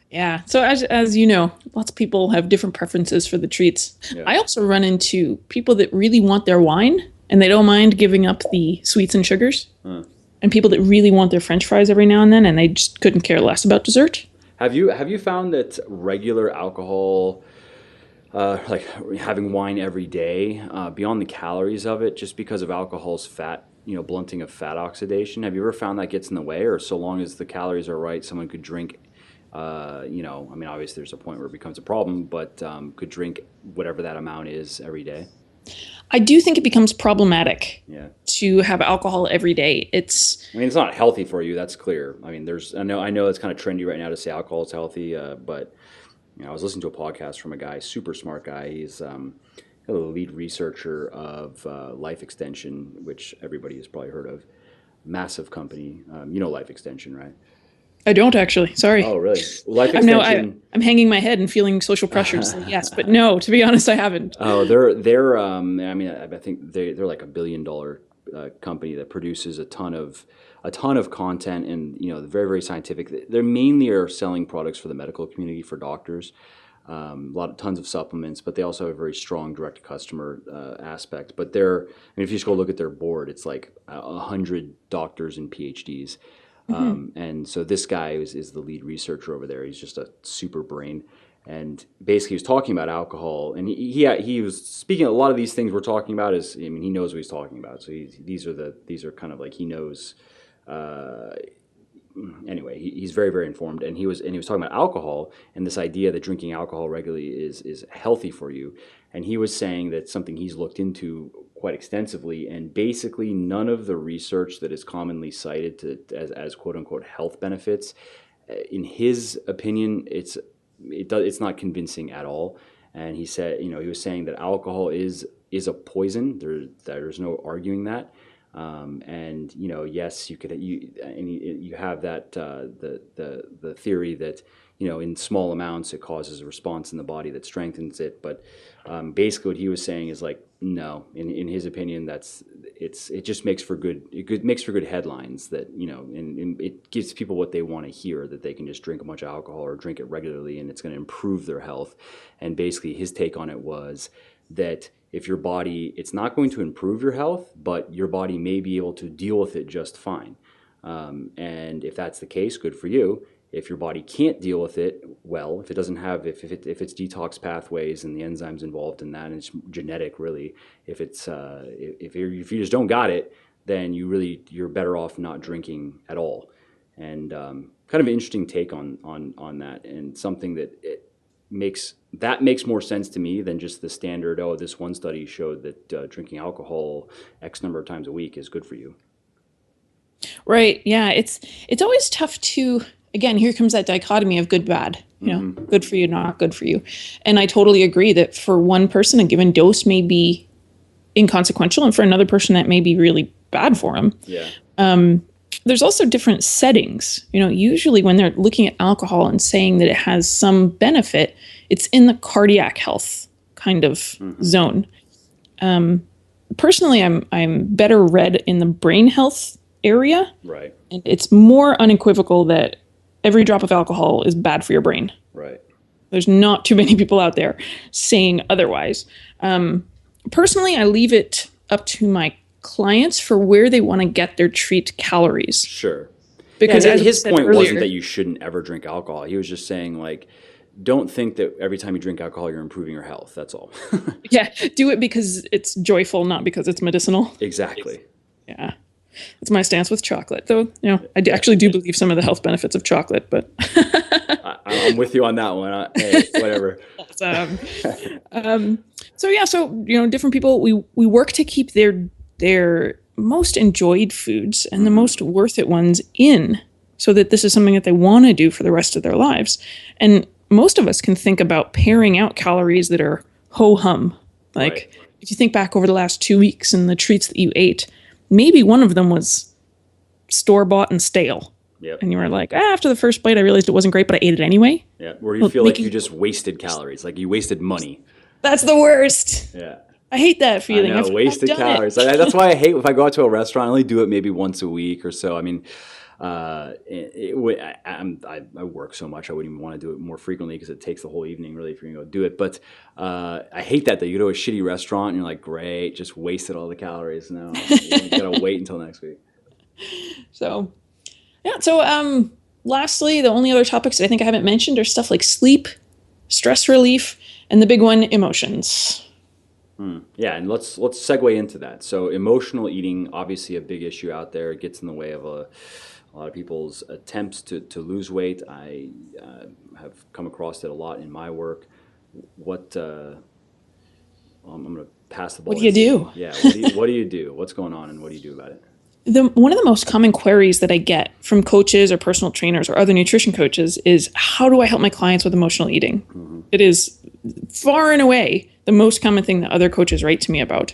Yeah. So as you know, lots of people have different preferences for the treats. Yeah. I also run into people that really want their wine and they don't mind giving up the sweets and sugars. And people that really want their French fries every now and then and they just couldn't care less about dessert. Have you found that regular alcohol, having wine every day, beyond the calories of it, just because of alcohol's fat, blunting of fat oxidation, have you ever found that gets in the way, or so long as the calories are right, someone could drink, obviously there's a point where it becomes a problem, but could drink whatever that amount is every day? I do think it becomes problematic to have alcohol every day. I mean, it's not healthy for you. That's clear. I mean, I know it's kind of trendy right now to say alcohol is healthy, but I was listening to a podcast from a guy, super smart guy. He's the lead researcher of life extension, which everybody has probably heard of. Massive company. Life extension, right? I don't actually. Sorry. Oh, really? Life I'm now extension. I'm hanging my head and feeling social pressure to say yes, but no. To be honest, I haven't. Oh, they're. I mean, I think they're like $1 billion company that produces a ton of content, and very, very scientific. They mainly are selling products for the medical community, for doctors. Tons of supplements, but they also have a very strong direct to customer aspect. But if you just go look at their board, it's like 100 doctors and PhDs. And so this guy is the lead researcher over there. He's just a super brain. And basically, he was talking about alcohol, and he was speaking. A lot of these things we're talking about he knows what he's talking about. So these are kind of like he knows. Anyway, he's very, very informed, and he was talking about alcohol and this idea that drinking alcohol regularly is healthy for you. And he was saying that something he's looked into quite extensively, and basically none of the research that is commonly cited as quote unquote health benefits, in his opinion, it's not convincing at all. And he said, he was saying that alcohol is a poison. There's no arguing that. And yes, you have that the theory that in small amounts it causes a response in the body that strengthens it. But basically, what he was saying is like, no, in his opinion, it just makes for good headlines that and it gives people what they want to hear, that they can just drink a bunch of alcohol or drink it regularly and it's going to improve their health. And basically, his take on it was that if your body, it's not going to improve your health, but your body may be able to deal with it just fine. And if that's the case, good for you. If your body can't deal with it well, if it doesn't have, if it's detox pathways and the enzymes involved in that, and it's genetic really, if you just don't got it, then you're better off not drinking at all. And kind of an interesting take on that, and something that makes more sense to me than just the standard, this one study showed that drinking alcohol X number of times a week is good for you. Right. Yeah. It's always tough to, again, here comes that dichotomy of good, bad, good for you, not good for you. And I totally agree that for one person, a given dose may be inconsequential, and for another person that may be really bad for them. Yeah. There's also different settings. Usually when they're looking at alcohol and saying that it has some benefit, it's in the cardiac health kind of zone. Personally, I'm better read in the brain health area. Right. And it's more unequivocal that every drop of alcohol is bad for your brain. Right. There's not too many people out there saying otherwise. Personally, I leave it up to my clients for where they want to get their treat calories. Sure. Because his point wasn't that you shouldn't ever drink alcohol. He was just saying, like, don't think that every time you drink alcohol you're improving your health. That's all. Yeah, do it because it's joyful, not because it's medicinal. Exactly. Yeah. That's my stance with chocolate, though. I actually do believe some of the health benefits of chocolate, but I'm with you on that one. Hey, whatever. So different people, we work to keep their most enjoyed foods and the most worth it ones in, so that this is something that they want to do for the rest of their lives. And most of us can think about paring out calories that are ho-hum. Like, right. If you think back over the last 2 weeks and the treats that you ate, maybe one of them was store-bought and stale. Yep. And you were like, after the first bite, I realized it wasn't great, but I ate it anyway. Yeah. Or you feel like you just wasted calories, like you wasted money. That's the worst. Yeah. I hate that feeling. I know, wasted calories. That's why I hate, if I go out to a restaurant, I only do it maybe once a week or so. I mean, I work so much, I wouldn't even want to do it more frequently because it takes the whole evening really if you're going to go do it. But I hate that you go to a shitty restaurant and you're like, great, just wasted all the calories. No, you got to wait until next week. So, yeah. So, lastly, the only other topics that I think I haven't mentioned are stuff like sleep, stress relief, and the big one, emotions. Yeah, and let's segue into that. So emotional eating, obviously a big issue out there. It gets in the way of a lot of people's attempts to lose weight. I have come across it a lot in my work. I'm going to pass the ball. What do you do? Yeah. What do you do? What's going on, and what do you do about it? One of the most common queries that I get from coaches or personal trainers or other nutrition coaches is, how do I help my clients with emotional eating? Mm-hmm. It is far and away the most common thing that other coaches write to me about.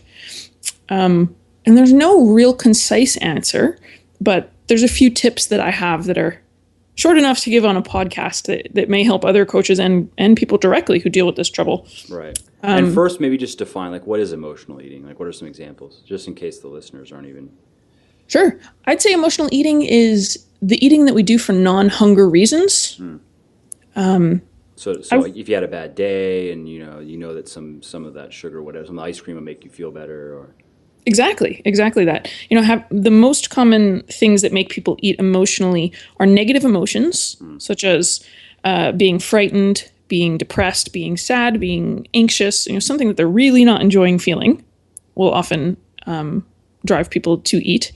And there's no real concise answer, but there's a few tips that I have that are short enough to give on a podcast that may help other coaches and people directly who deal with this trouble. Right. And first, maybe just define, like, what is emotional eating? Like, what are some examples, just in case the listeners aren't even... Sure. I'd say emotional eating is the eating that we do for non-hunger reasons. So if you had a bad day and you know that some of that sugar, whatever, some ice cream will make you feel better, or... Exactly that. Have the most common things that make people eat emotionally are negative emotions, such as being frightened, being depressed, being sad, being anxious. Something that they're really not enjoying feeling will often drive people to eat.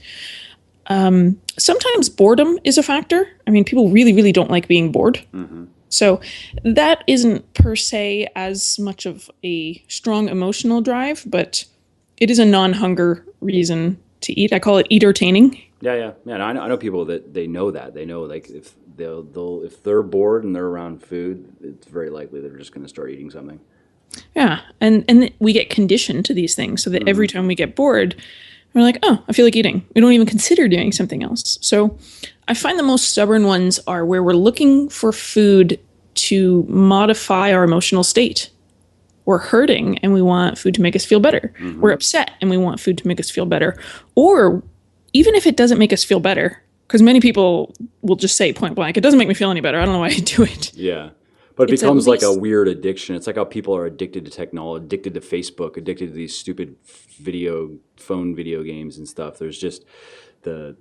Sometimes boredom is a factor. People really, really don't like being bored. Mm-hmm. So that isn't per se as much of a strong emotional drive, but it is a non-hunger reason to eat. I call it eatertaining. Yeah. I know people that they know that. They know, like, if if they're bored and they're around food, it's very likely they're just going to start eating something. Yeah, and we get conditioned to these things so that every time we get bored, we're like, oh, I feel like eating. We don't even consider doing something else. So I find the most stubborn ones are where we're looking for food to modify our emotional state. We're hurting and we want food to make us feel better. Mm-hmm. We're upset and we want food to make us feel better. Or even if it doesn't make us feel better, because many people will just say point blank, it doesn't make me feel any better. I don't know why I do it. Yeah. But it becomes like a weird addiction. It's like how people are addicted to technology, addicted to Facebook, addicted to these stupid phone video games and stuff. There's just the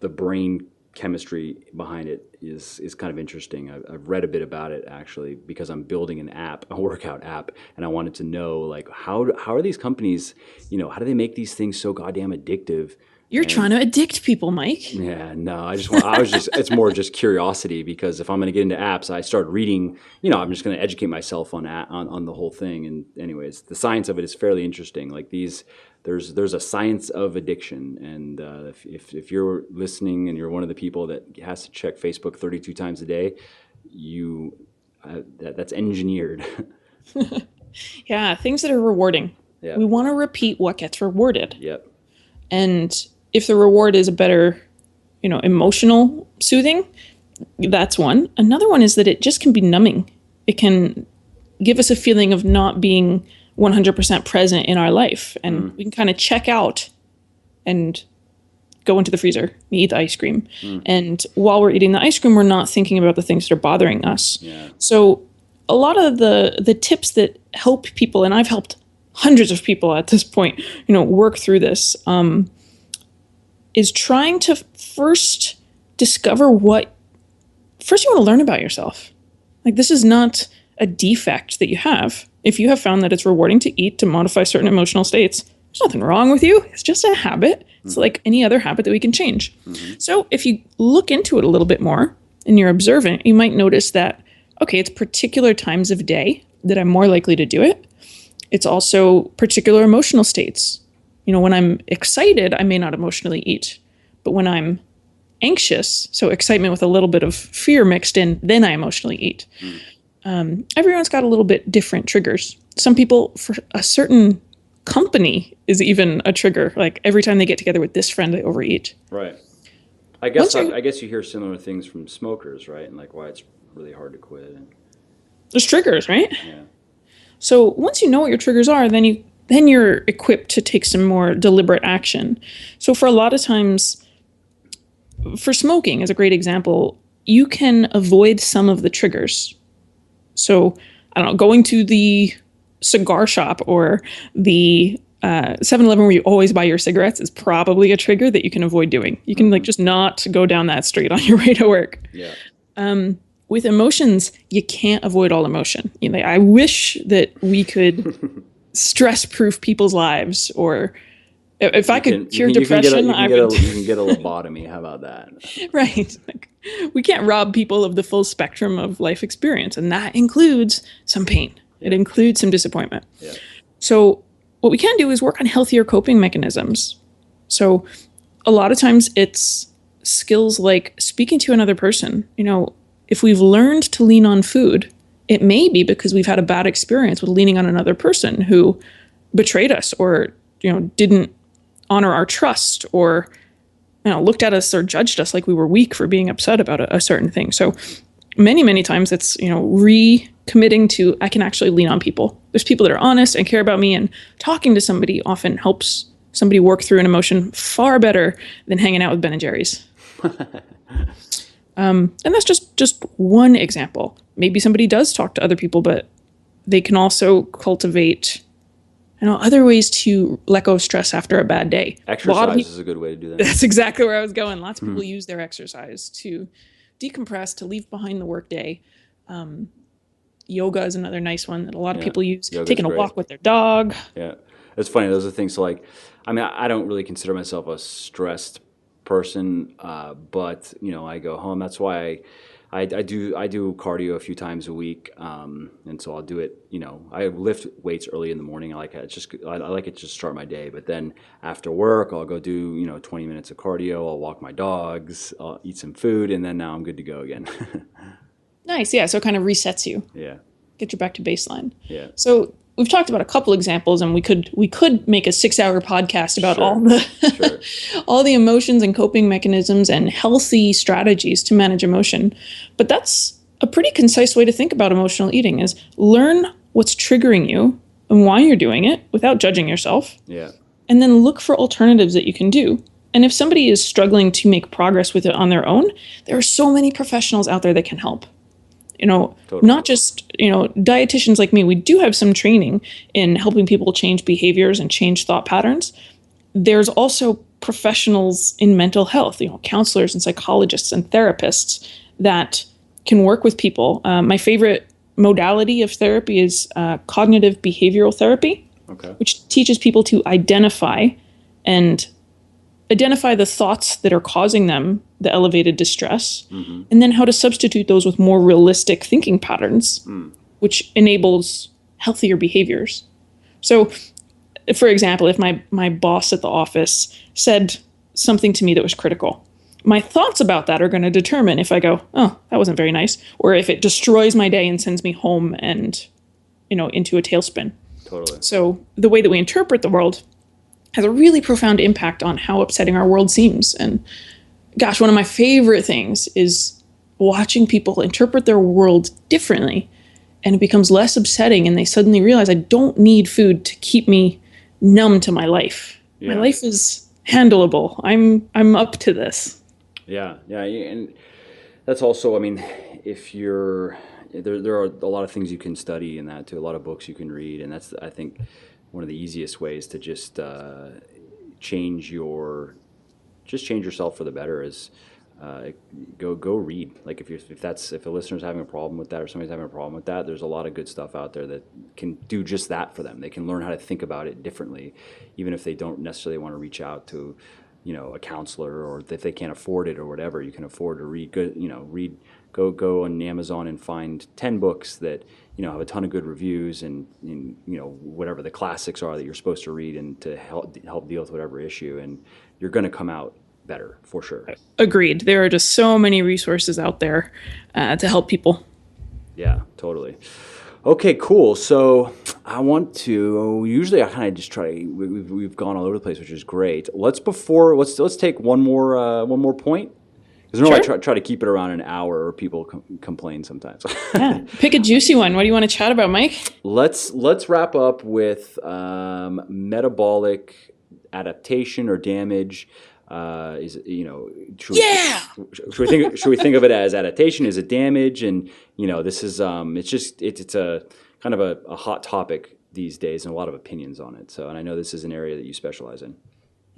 brain chemistry behind it is kind of interesting. I've read a bit about it, actually, because I'm building an app, a workout app, and I wanted to know, like, how are these companies, how do they make these things so goddamn addictive? You're trying to addict people, Mike. Yeah, no, it's more just curiosity, because if I'm going to get into apps, I start reading, I'm just going to educate myself on the whole thing. And anyways, the science of it is fairly interesting. Like there's a science of addiction. And if you're listening and you're one of the people that has to check Facebook 32 times a day, that's engineered. Yeah, things that are rewarding. Yeah. We want to repeat what gets rewarded. Yep. And if the reward is a better, emotional soothing, that's one. Another one is that it just can be numbing. It can give us a feeling of not being 100% present in our life. And we can kind of check out and go into the freezer and eat the ice cream. And while we're eating the ice cream, we're not thinking about the things that are bothering us. Yeah. So a lot of the tips that help people, and I've helped hundreds of people at this point, work through this, is trying to first discover first you want to learn about yourself. Like, this is not a defect that you have. If you have found that it's rewarding to eat to modify certain emotional states, there's nothing wrong with you. It's just a habit. It's like any other habit that we can change. Mm-hmm. So if you look into it a little bit more and you're observant, you might notice that, okay, it's particular times of day that I'm more likely to do it. It's also particular emotional states. When I'm excited, I may not emotionally eat. But when I'm anxious, so excitement with a little bit of fear mixed in, then I emotionally eat. Everyone's got a little bit different triggers. Some people, for a certain company, is even a trigger. Like, every time they get together with this friend, they overeat. Right. I guess you hear similar things from smokers, right? And like why it's really hard to quit. There's triggers, right? Yeah. So once you know what your triggers are, then you're equipped to take some more deliberate action. So for a lot of times, for smoking is a great example, you can avoid some of the triggers. So, I don't know, going to the cigar shop or the 7-Eleven where you always buy your cigarettes is probably a trigger that you can avoid doing. You can just not go down that street on your way to work. Yeah. With emotions, you can't avoid all emotion. I wish that we could stress-proof people's lives, or if I could cure depression, I would. You can get a lobotomy. How about that? Right. We can't rob people of the full spectrum of life experience, and that includes some pain. It includes some disappointment. Yeah. So what we can do is work on healthier coping mechanisms. So a lot of times it's skills like speaking to another person. If we've learned to lean on food, it may be because we've had a bad experience with leaning on another person who betrayed us or, didn't honor our trust or, looked at us or judged us like we were weak for being upset about a certain thing. So many, many times it's, recommitting to, I can actually lean on people. There's people that are honest and care about me, and talking to somebody often helps somebody work through an emotion far better than hanging out with Ben and Jerry's. And that's just one example. Maybe somebody does talk to other people, but they can also cultivate, other ways to let go of stress after a bad day. Exercise is a good way to do that. That's exactly where I was going. Lots of people use their exercise to decompress, to leave behind the workday. Yoga is another nice one that a lot of people use. Yoga's taking a great. walk with their dog. Yeah, it's funny. Those are things. So I don't really consider myself a stressed person, but I go home. That's why I do cardio a few times a week, and so I'll do it. I lift weights early in the morning. I like it. I like it to start my day. But then after work, I'll go do 20 minutes of cardio. I'll walk my dogs. I'll eat some food, and then now I'm good to go again. Nice, yeah. So it kind of resets you. Yeah. Get you back to baseline. Yeah. So we've talked about a couple examples, and we could make a 6-hour podcast about all the emotions and coping mechanisms and healthy strategies to manage emotion. But that's a pretty concise way to think about emotional eating: is learn what's triggering you and why you're doing it without judging yourself. Yeah. And then look for alternatives that you can do. And if somebody is struggling to make progress with it on their own, there are so many professionals out there that can help. Totally. Not just, dietitians like me. We do have some training in helping people change behaviors and change thought patterns. There's also professionals in mental health, counselors and psychologists and therapists that can work with people. My favorite modality of therapy is cognitive behavioral therapy, which teaches people to identify the thoughts that are causing them the elevated distress, and then how to substitute those with more realistic thinking patterns, which enables healthier behaviors. So, for example, if my boss at the office said something to me that was critical, my thoughts about that are going to determine if I go, oh, that wasn't very nice, or if it destroys my day and sends me home and, into a tailspin. Totally. So the way that we interpret the world has a really profound impact on how upsetting our world seems. And gosh, one of my favorite things is watching people interpret their world differently, and it becomes less upsetting, and they suddenly realize I don't need food to keep me numb to my life. Yeah. My life is handleable. I'm up to this. Yeah, and that's also, if you're there are a lot of things you can study in that too, a lot of books you can read, and that's, I think, one of the easiest ways to just change yourself for the better is go read. Like if a listener's having a problem with that, or somebody's having a problem with that, there's a lot of good stuff out there that can do just that for them. They can learn how to think about it differently, even if they don't necessarily want to reach out to a counselor, or if they can't afford it or whatever. You can afford to read good, go on Amazon and find 10 books that have a ton of good reviews, and whatever the classics are that you're supposed to read, and to help deal with whatever issue, and you're going to come out better for sure. Agreed. There are just so many resources out there to help people. Yeah, totally. Okay, cool. So usually I kind of just we've gone all over the place, which is great. Let's take one more point. Because normally I try to keep it around an hour, or people complain sometimes. Yeah, pick a juicy one. What do you want to chat about, Mike? Let's wrap up with metabolic adaptation or damage. Should we think of it as adaptation? Is it damage? And this is it's a kind of a hot topic these days, and a lot of opinions on it. So, and I know this is an area that you specialize in.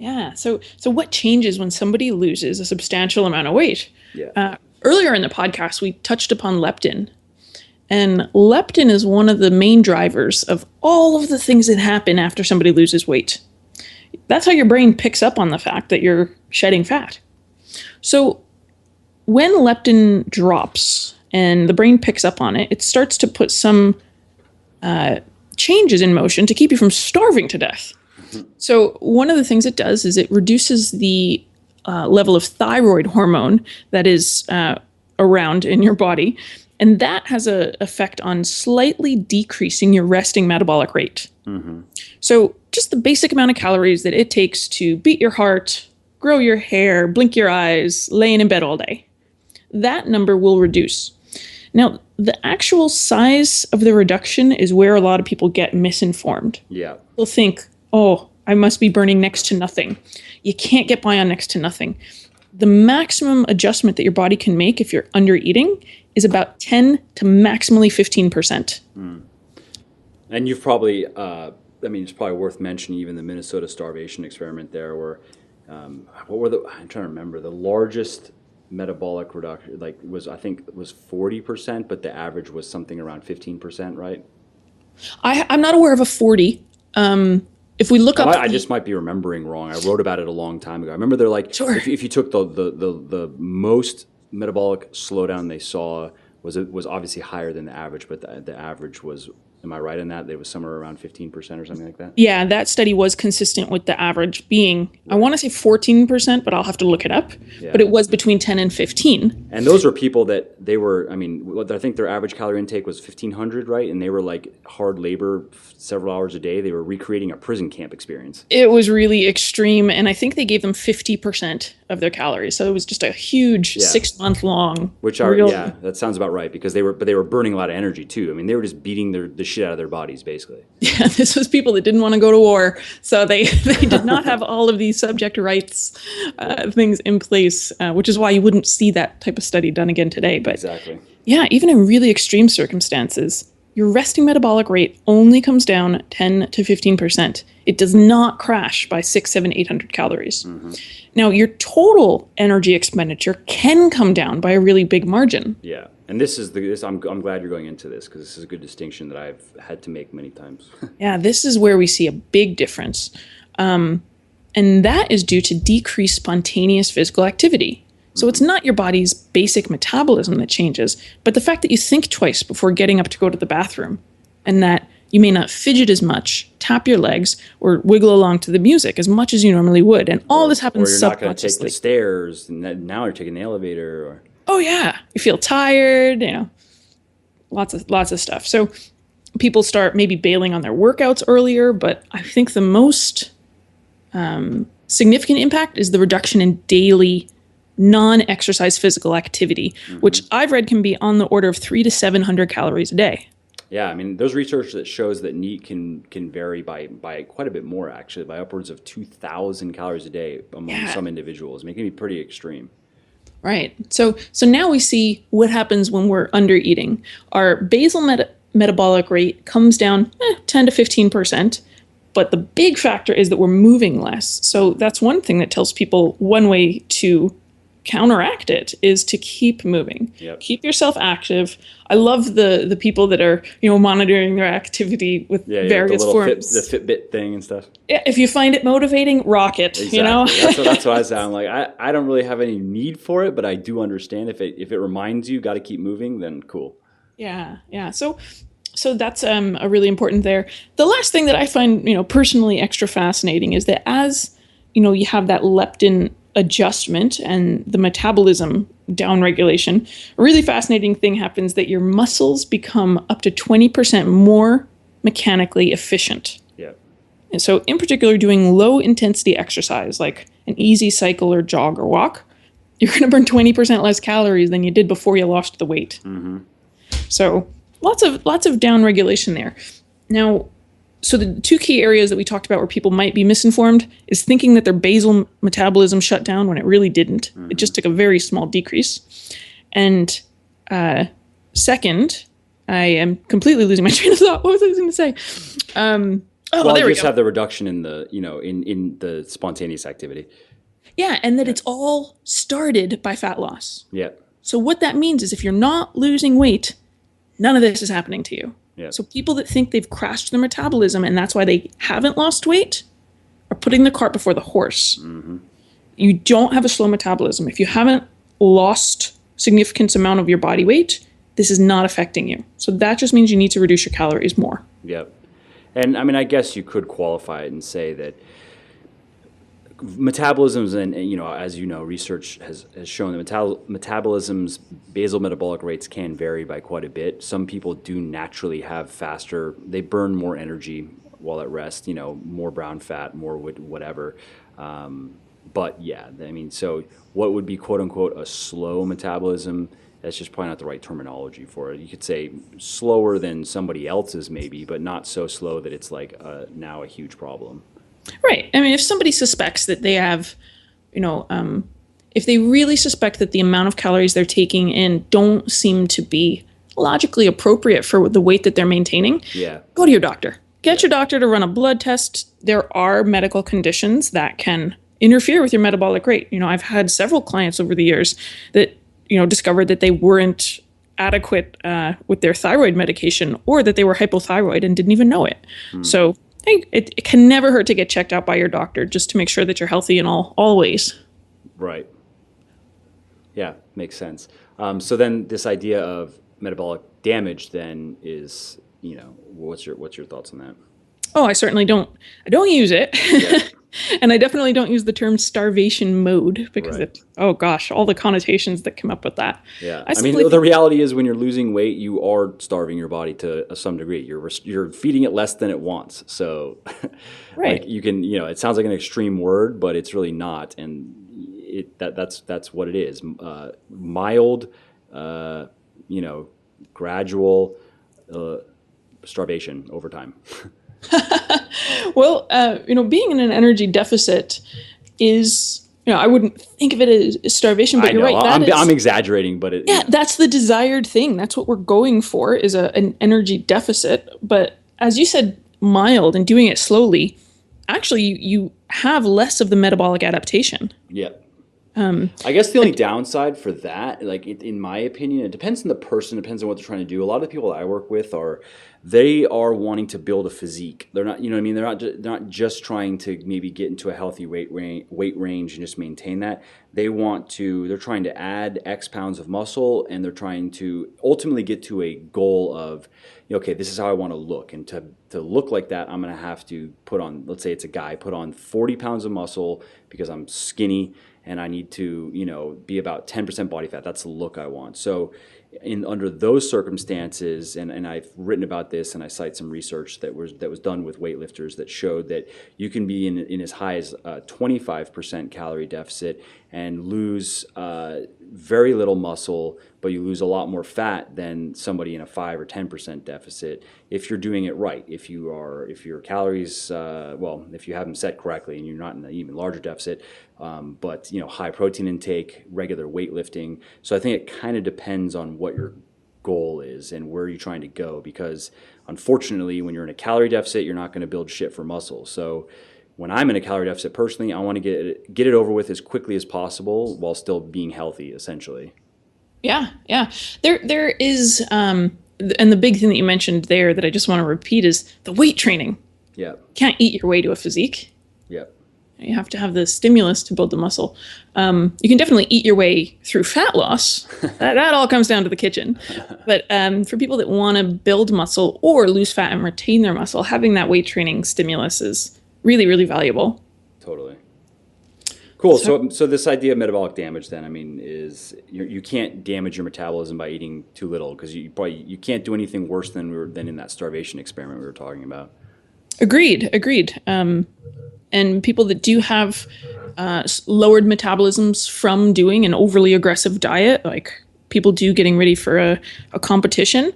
Yeah. So what changes when somebody loses a substantial amount of weight? Yeah. Earlier in the podcast, we touched upon leptin. And leptin is one of the main drivers of all of the things that happen after somebody loses weight. That's how your brain picks up on the fact that you're shedding fat. So when leptin drops and the brain picks up on it, it starts to put some changes in motion to keep you from starving to death. So one of the things it does is it reduces the level of thyroid hormone that is around in your body. And that has an effect on slightly decreasing your resting metabolic rate. So just the basic amount of calories that it takes to beat your heart, grow your hair, blink your eyes, laying in bed all day. That number will reduce. Now, the actual size of the reduction is where a lot of people get misinformed. Yeah. They'll think, oh, I must be burning next to nothing. You can't get by on next to nothing. The maximum adjustment that your body can make if you're under eating is about 10 to maximally 15%. And you've probably, it's probably worth mentioning even the Minnesota starvation experiment there where, I'm trying to remember, the largest metabolic reduction, was 40%, but the average was something around 15%, right? I'm not aware of a 40. If we look up, I just might be remembering wrong. I wrote about it a long time ago. I remember they're like, Sure. if you took the most metabolic slowdown they saw was obviously higher than the average, but the average was, am I right in that? It was somewhere around 15% or something like that? yeah, that study was consistent with the average being, I want to say 14%, but I'll have to look it up. Yeah. But it was between 10 and 15. And those were people that they were, I think their average calorie intake was 1,500, right? And they were like hard labor, several hours a day. They were recreating a prison camp experience. It was really extreme, and I think they gave them 50% of their calories. So it was just a huge 6-month long. That sounds about right, because they were burning a lot of energy too. They were just beating the shit out of their bodies, basically. Yeah, this was people that didn't want to go to war, so they did not have all of these subject rights things in place, which is why you wouldn't see that type of study done again today. But Exactly. yeah, even in really extreme circumstances, your resting metabolic rate only comes down 10 to 15%. It does not crash by 600, 700, 800 calories. Now, your total energy expenditure can come down by a really big margin. Yeah. And I'm glad you're going into this, because this is a good distinction that I've had to make many times. Yeah, this is where we see a big difference. And that is due to decreased spontaneous physical activity. So it's not your body's basic metabolism that changes, but the fact that you think twice before getting up to go to the bathroom, and that you may not fidget as much, tap your legs, or wiggle along to the music as much as you normally would. And all this happens Or you're not going to take subconsciously. the stairs, and now you're taking the elevator. Or Oh yeah, you feel tired, lots of stuff. So people start maybe bailing on their workouts earlier, but I think the most significant impact is the reduction in daily non-exercise physical activity, which I've read can be on the order of 300 to 700 calories a day. Yeah, there's research that shows that NEAT can vary by quite a bit more, actually, by upwards of 2,000 calories a day among some individuals, making it pretty extreme. Right. So now we see what happens when we're under eating. Our basal metabolic rate comes down 10 to 15%, but the big factor is that we're moving less. So that's one thing that tells people one way to counteract it is to keep moving. Yep. Keep yourself active. I love the people that are monitoring their activity with various forms. The Fitbit thing and stuff. Yeah, if you find it motivating, rock it. Exactly. That's what I sound like. I don't really have any need for it, but I do understand if it reminds you got to keep moving, then cool. Yeah. So that's a really important there. The last thing that I find personally extra fascinating is that as you have that leptin adjustment and the metabolism downregulation, a really fascinating thing happens that your muscles become up to 20% more mechanically efficient. Yeah. And so in particular, doing low intensity exercise like an easy cycle or jog or walk, you're going to burn 20% less calories than you did before you lost the weight. So lots of downregulation there. Now, so the two key areas that we talked about where people might be misinformed is thinking that their basal metabolism shut down when it really didn't. It just took a very small decrease. And second, I am completely losing my train of thought. What was I going to say? Well, there you we just go. have the reduction in the in the spontaneous activity. Yeah, and that it's all started by fat loss. Yeah. So what that means is if you're not losing weight, none of this is happening to you. Yeah. So people that think they've crashed their metabolism and that's why they haven't lost weight are putting the cart before the horse. You don't have a slow metabolism. If you haven't lost significant amount of your body weight, this is not affecting you. So that just means you need to reduce your calories more. Yep. And I mean, I guess you could qualify it and say that metabolisms, and as you know, research has shown that metabolisms, basal metabolic rates can vary by quite a bit. Some people do naturally have faster, they burn more energy while at rest, more brown fat, more whatever. But yeah, I mean, so what would be quote unquote a slow metabolism? That's just probably not the right terminology for it. You could say slower than somebody else's maybe, but not so slow that it's like now a huge problem. Right. I mean, if somebody suspects that they have, if they really suspect that the amount of calories they're taking in don't seem to be logically appropriate for the weight that they're maintaining, go to your doctor. Get your doctor to run a blood test. There are medical conditions that can interfere with your metabolic rate. I've had several clients over the years that, discovered that they weren't adequate with their thyroid medication, or that they were hypothyroid and didn't even know it. So it can never hurt to get checked out by your doctor just to make sure that you're healthy in all ways. Right. Yeah, makes sense. So then this idea of metabolic damage then is, what's your thoughts on that? Oh, I certainly don't. I don't use it. Yeah. And I definitely don't use the term starvation mode because Right. oh gosh, all the connotations that come up with that. Yeah. I I mean, simply the reality is when you're losing weight, you are starving your body to some degree. You're feeding it less than it wants. So Right. like you can, it sounds like an extreme word, but it's really not. And that's what it is. Mild, gradual starvation over time. Well, being in an energy deficit is, I wouldn't think of it as starvation, but I you're know right. I'm exaggerating, but That's the desired thing. That's what we're going for is an energy deficit. But as you said, mild and doing it slowly, actually you have less of the metabolic adaptation. Yeah. I guess the only downside for that, like in my opinion, it depends on the person, depends on what they're trying to do. A lot of the people that I work with they are wanting to build a physique. They're not, they're not just trying to maybe get into a healthy weight range and just maintain that. They're trying to add X pounds of muscle, and they're trying to ultimately get to a goal of, okay, this is how I want to look. And to look like that, I'm going to have to put on, let's say it's a guy, put on 40 pounds of muscle because I'm skinny and I need to, be about 10% body fat. That's the look I want. So under those circumstances, and I've written about this, and I cite some research that was done with weightlifters that showed that you can be in as high as 25% calorie deficit and lose very little muscle, but you lose a lot more fat than somebody in a 5 or 10% deficit if you're doing it right. If your calories, if you have them set correctly and you're not in an even larger deficit, but high protein intake, regular weightlifting. So I think it kind of depends on what your goal is and where you're trying to go, because unfortunately, when you're in a calorie deficit, you're not going to build shit for muscle. So when I'm in a calorie deficit personally, I want to get it over with as quickly as possible while still being healthy, essentially. Yeah. There is, and the big thing that you mentioned there that I just want to repeat is the weight training. Yeah. You can't eat your way to a physique. Yeah. You have to have the stimulus to build the muscle. You can definitely eat your way through fat loss. That all comes down to the kitchen. But for people that want to build muscle or lose fat and retain their muscle, having that weight training stimulus is really, really valuable. Totally. Cool. So this idea of metabolic damage, then, I mean, is you can't damage your metabolism by eating too little, because you can't do anything worse than in that starvation experiment we were talking about. Agreed. And people that do have lowered metabolisms from doing an overly aggressive diet, like people do getting ready for a competition,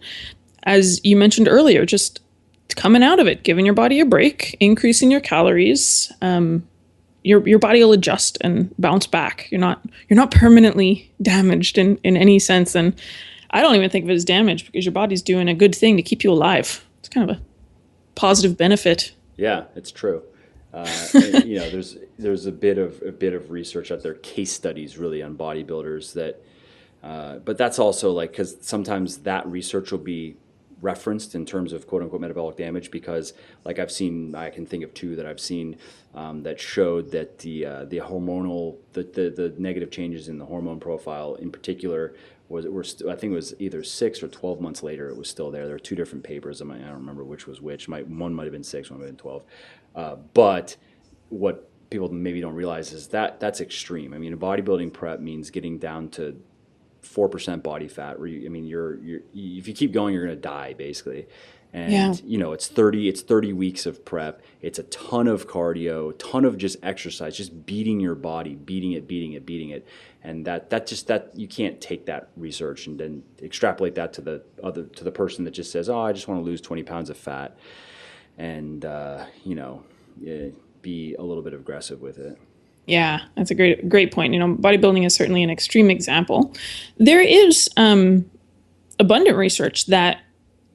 as you mentioned earlier, just coming out of it, giving your body a break, increasing your calories, your body will adjust and bounce back. You're not permanently damaged in any sense. And I don't even think of it as damage, because your body's doing a good thing to keep you alive. It's kind of a positive benefit. Yeah, it's true. There's a bit of research out there, case studies really on bodybuilders that, but that's also like, because sometimes that research will be referenced in terms of quote unquote metabolic damage, because like I can think of two that I've seen that showed that the hormonal, the negative changes in the hormone profile in particular I think it was either 6 or 12 months later, it was still there. There were two different papers. I don't remember which was which. One might have been 6, one might have been 12. But what people maybe don't realize is that that's extreme. I mean, a bodybuilding prep means getting down to 4% body fat. You're if you keep going, you're going to die basically. And it's 30 weeks of prep. It's a ton of cardio, ton of just exercise, just beating your body, beating it. And that you can't take that research and then extrapolate that to the person that just says, "Oh, I just want to lose 20 pounds of fat," and be a little bit aggressive with it. Yeah, that's a great point. Bodybuilding is certainly an extreme example. There is abundant research that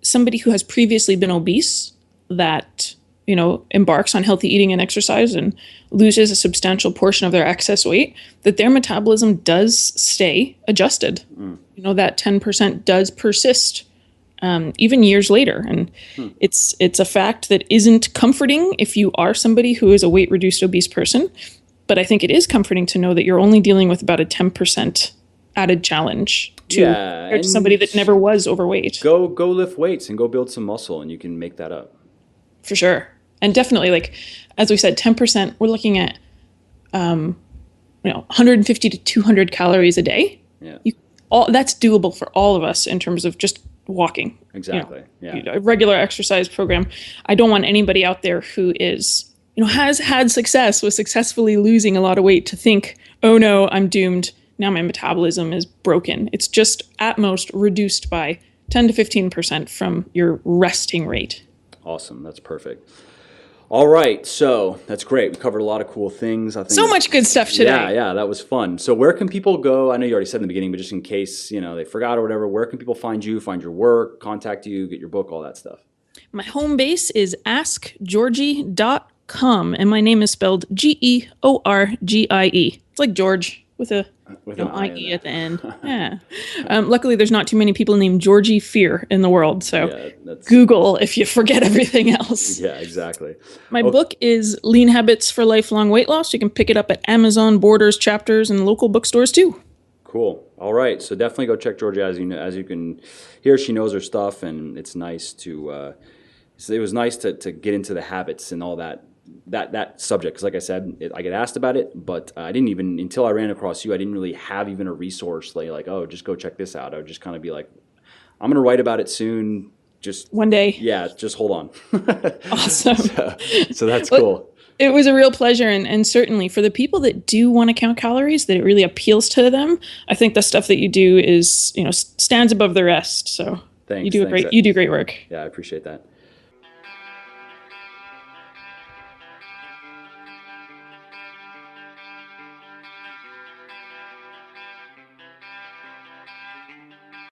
somebody who has previously been obese that embarks on healthy eating and exercise and loses a substantial portion of their excess weight, that their metabolism does stay adjusted. That 10% does persist even years later. And it's a fact that isn't comforting if you are somebody who is a weight-reduced obese person. But I think it is comforting to know that you're only dealing with about a 10% added challenge to somebody that never was overweight. Go lift weights and go build some muscle, and you can make that up. For sure. And definitely, like, as we said, 10%, we're looking at 150 to 200 calories a day. Yeah. That's doable for all of us in terms of just walking. Exactly. A regular exercise program. I don't want anybody out there who is, has had success with successfully losing a lot of weight to think, oh no, I'm doomed. Now my metabolism is broken. It's just at most reduced by 10 to 15% from your resting rate. Awesome. That's perfect. All right. So that's great. We covered a lot of cool things. I think so much good stuff today. Yeah, that was fun. So where can people go? I know you already said in the beginning, but just in case, they forgot or whatever, where can people find you, find your work, contact you, get your book, all that stuff? My home base is askgeorgie.com, and my name is spelled Georgie. It's like George with an IE at the end. Yeah. Luckily, there's not too many people named Georgie Fear in the world, so Google if you forget everything else. Yeah, exactly. My book is Lean Habits for Lifelong Weight Loss. You can pick it up at Amazon, Borders, Chapters, and local bookstores too. Cool. All right. So definitely go check Georgie. As you can hear, she knows her stuff, and it's nice to. It was nice to get into the habits and all that subject, because like I said, I get asked about it, but I didn't even, until I ran across you, I didn't really have even a resource like, oh, just go check this out. I would just kind of be like, I'm going to write about it soon. Just one day. Yeah, just hold on. Awesome. So that's cool. It was a real pleasure, and certainly for the people that do want to count calories, that it really appeals to them, I think the stuff that you do is, stands above the rest. So thanks. You do great work. Yeah, I appreciate that.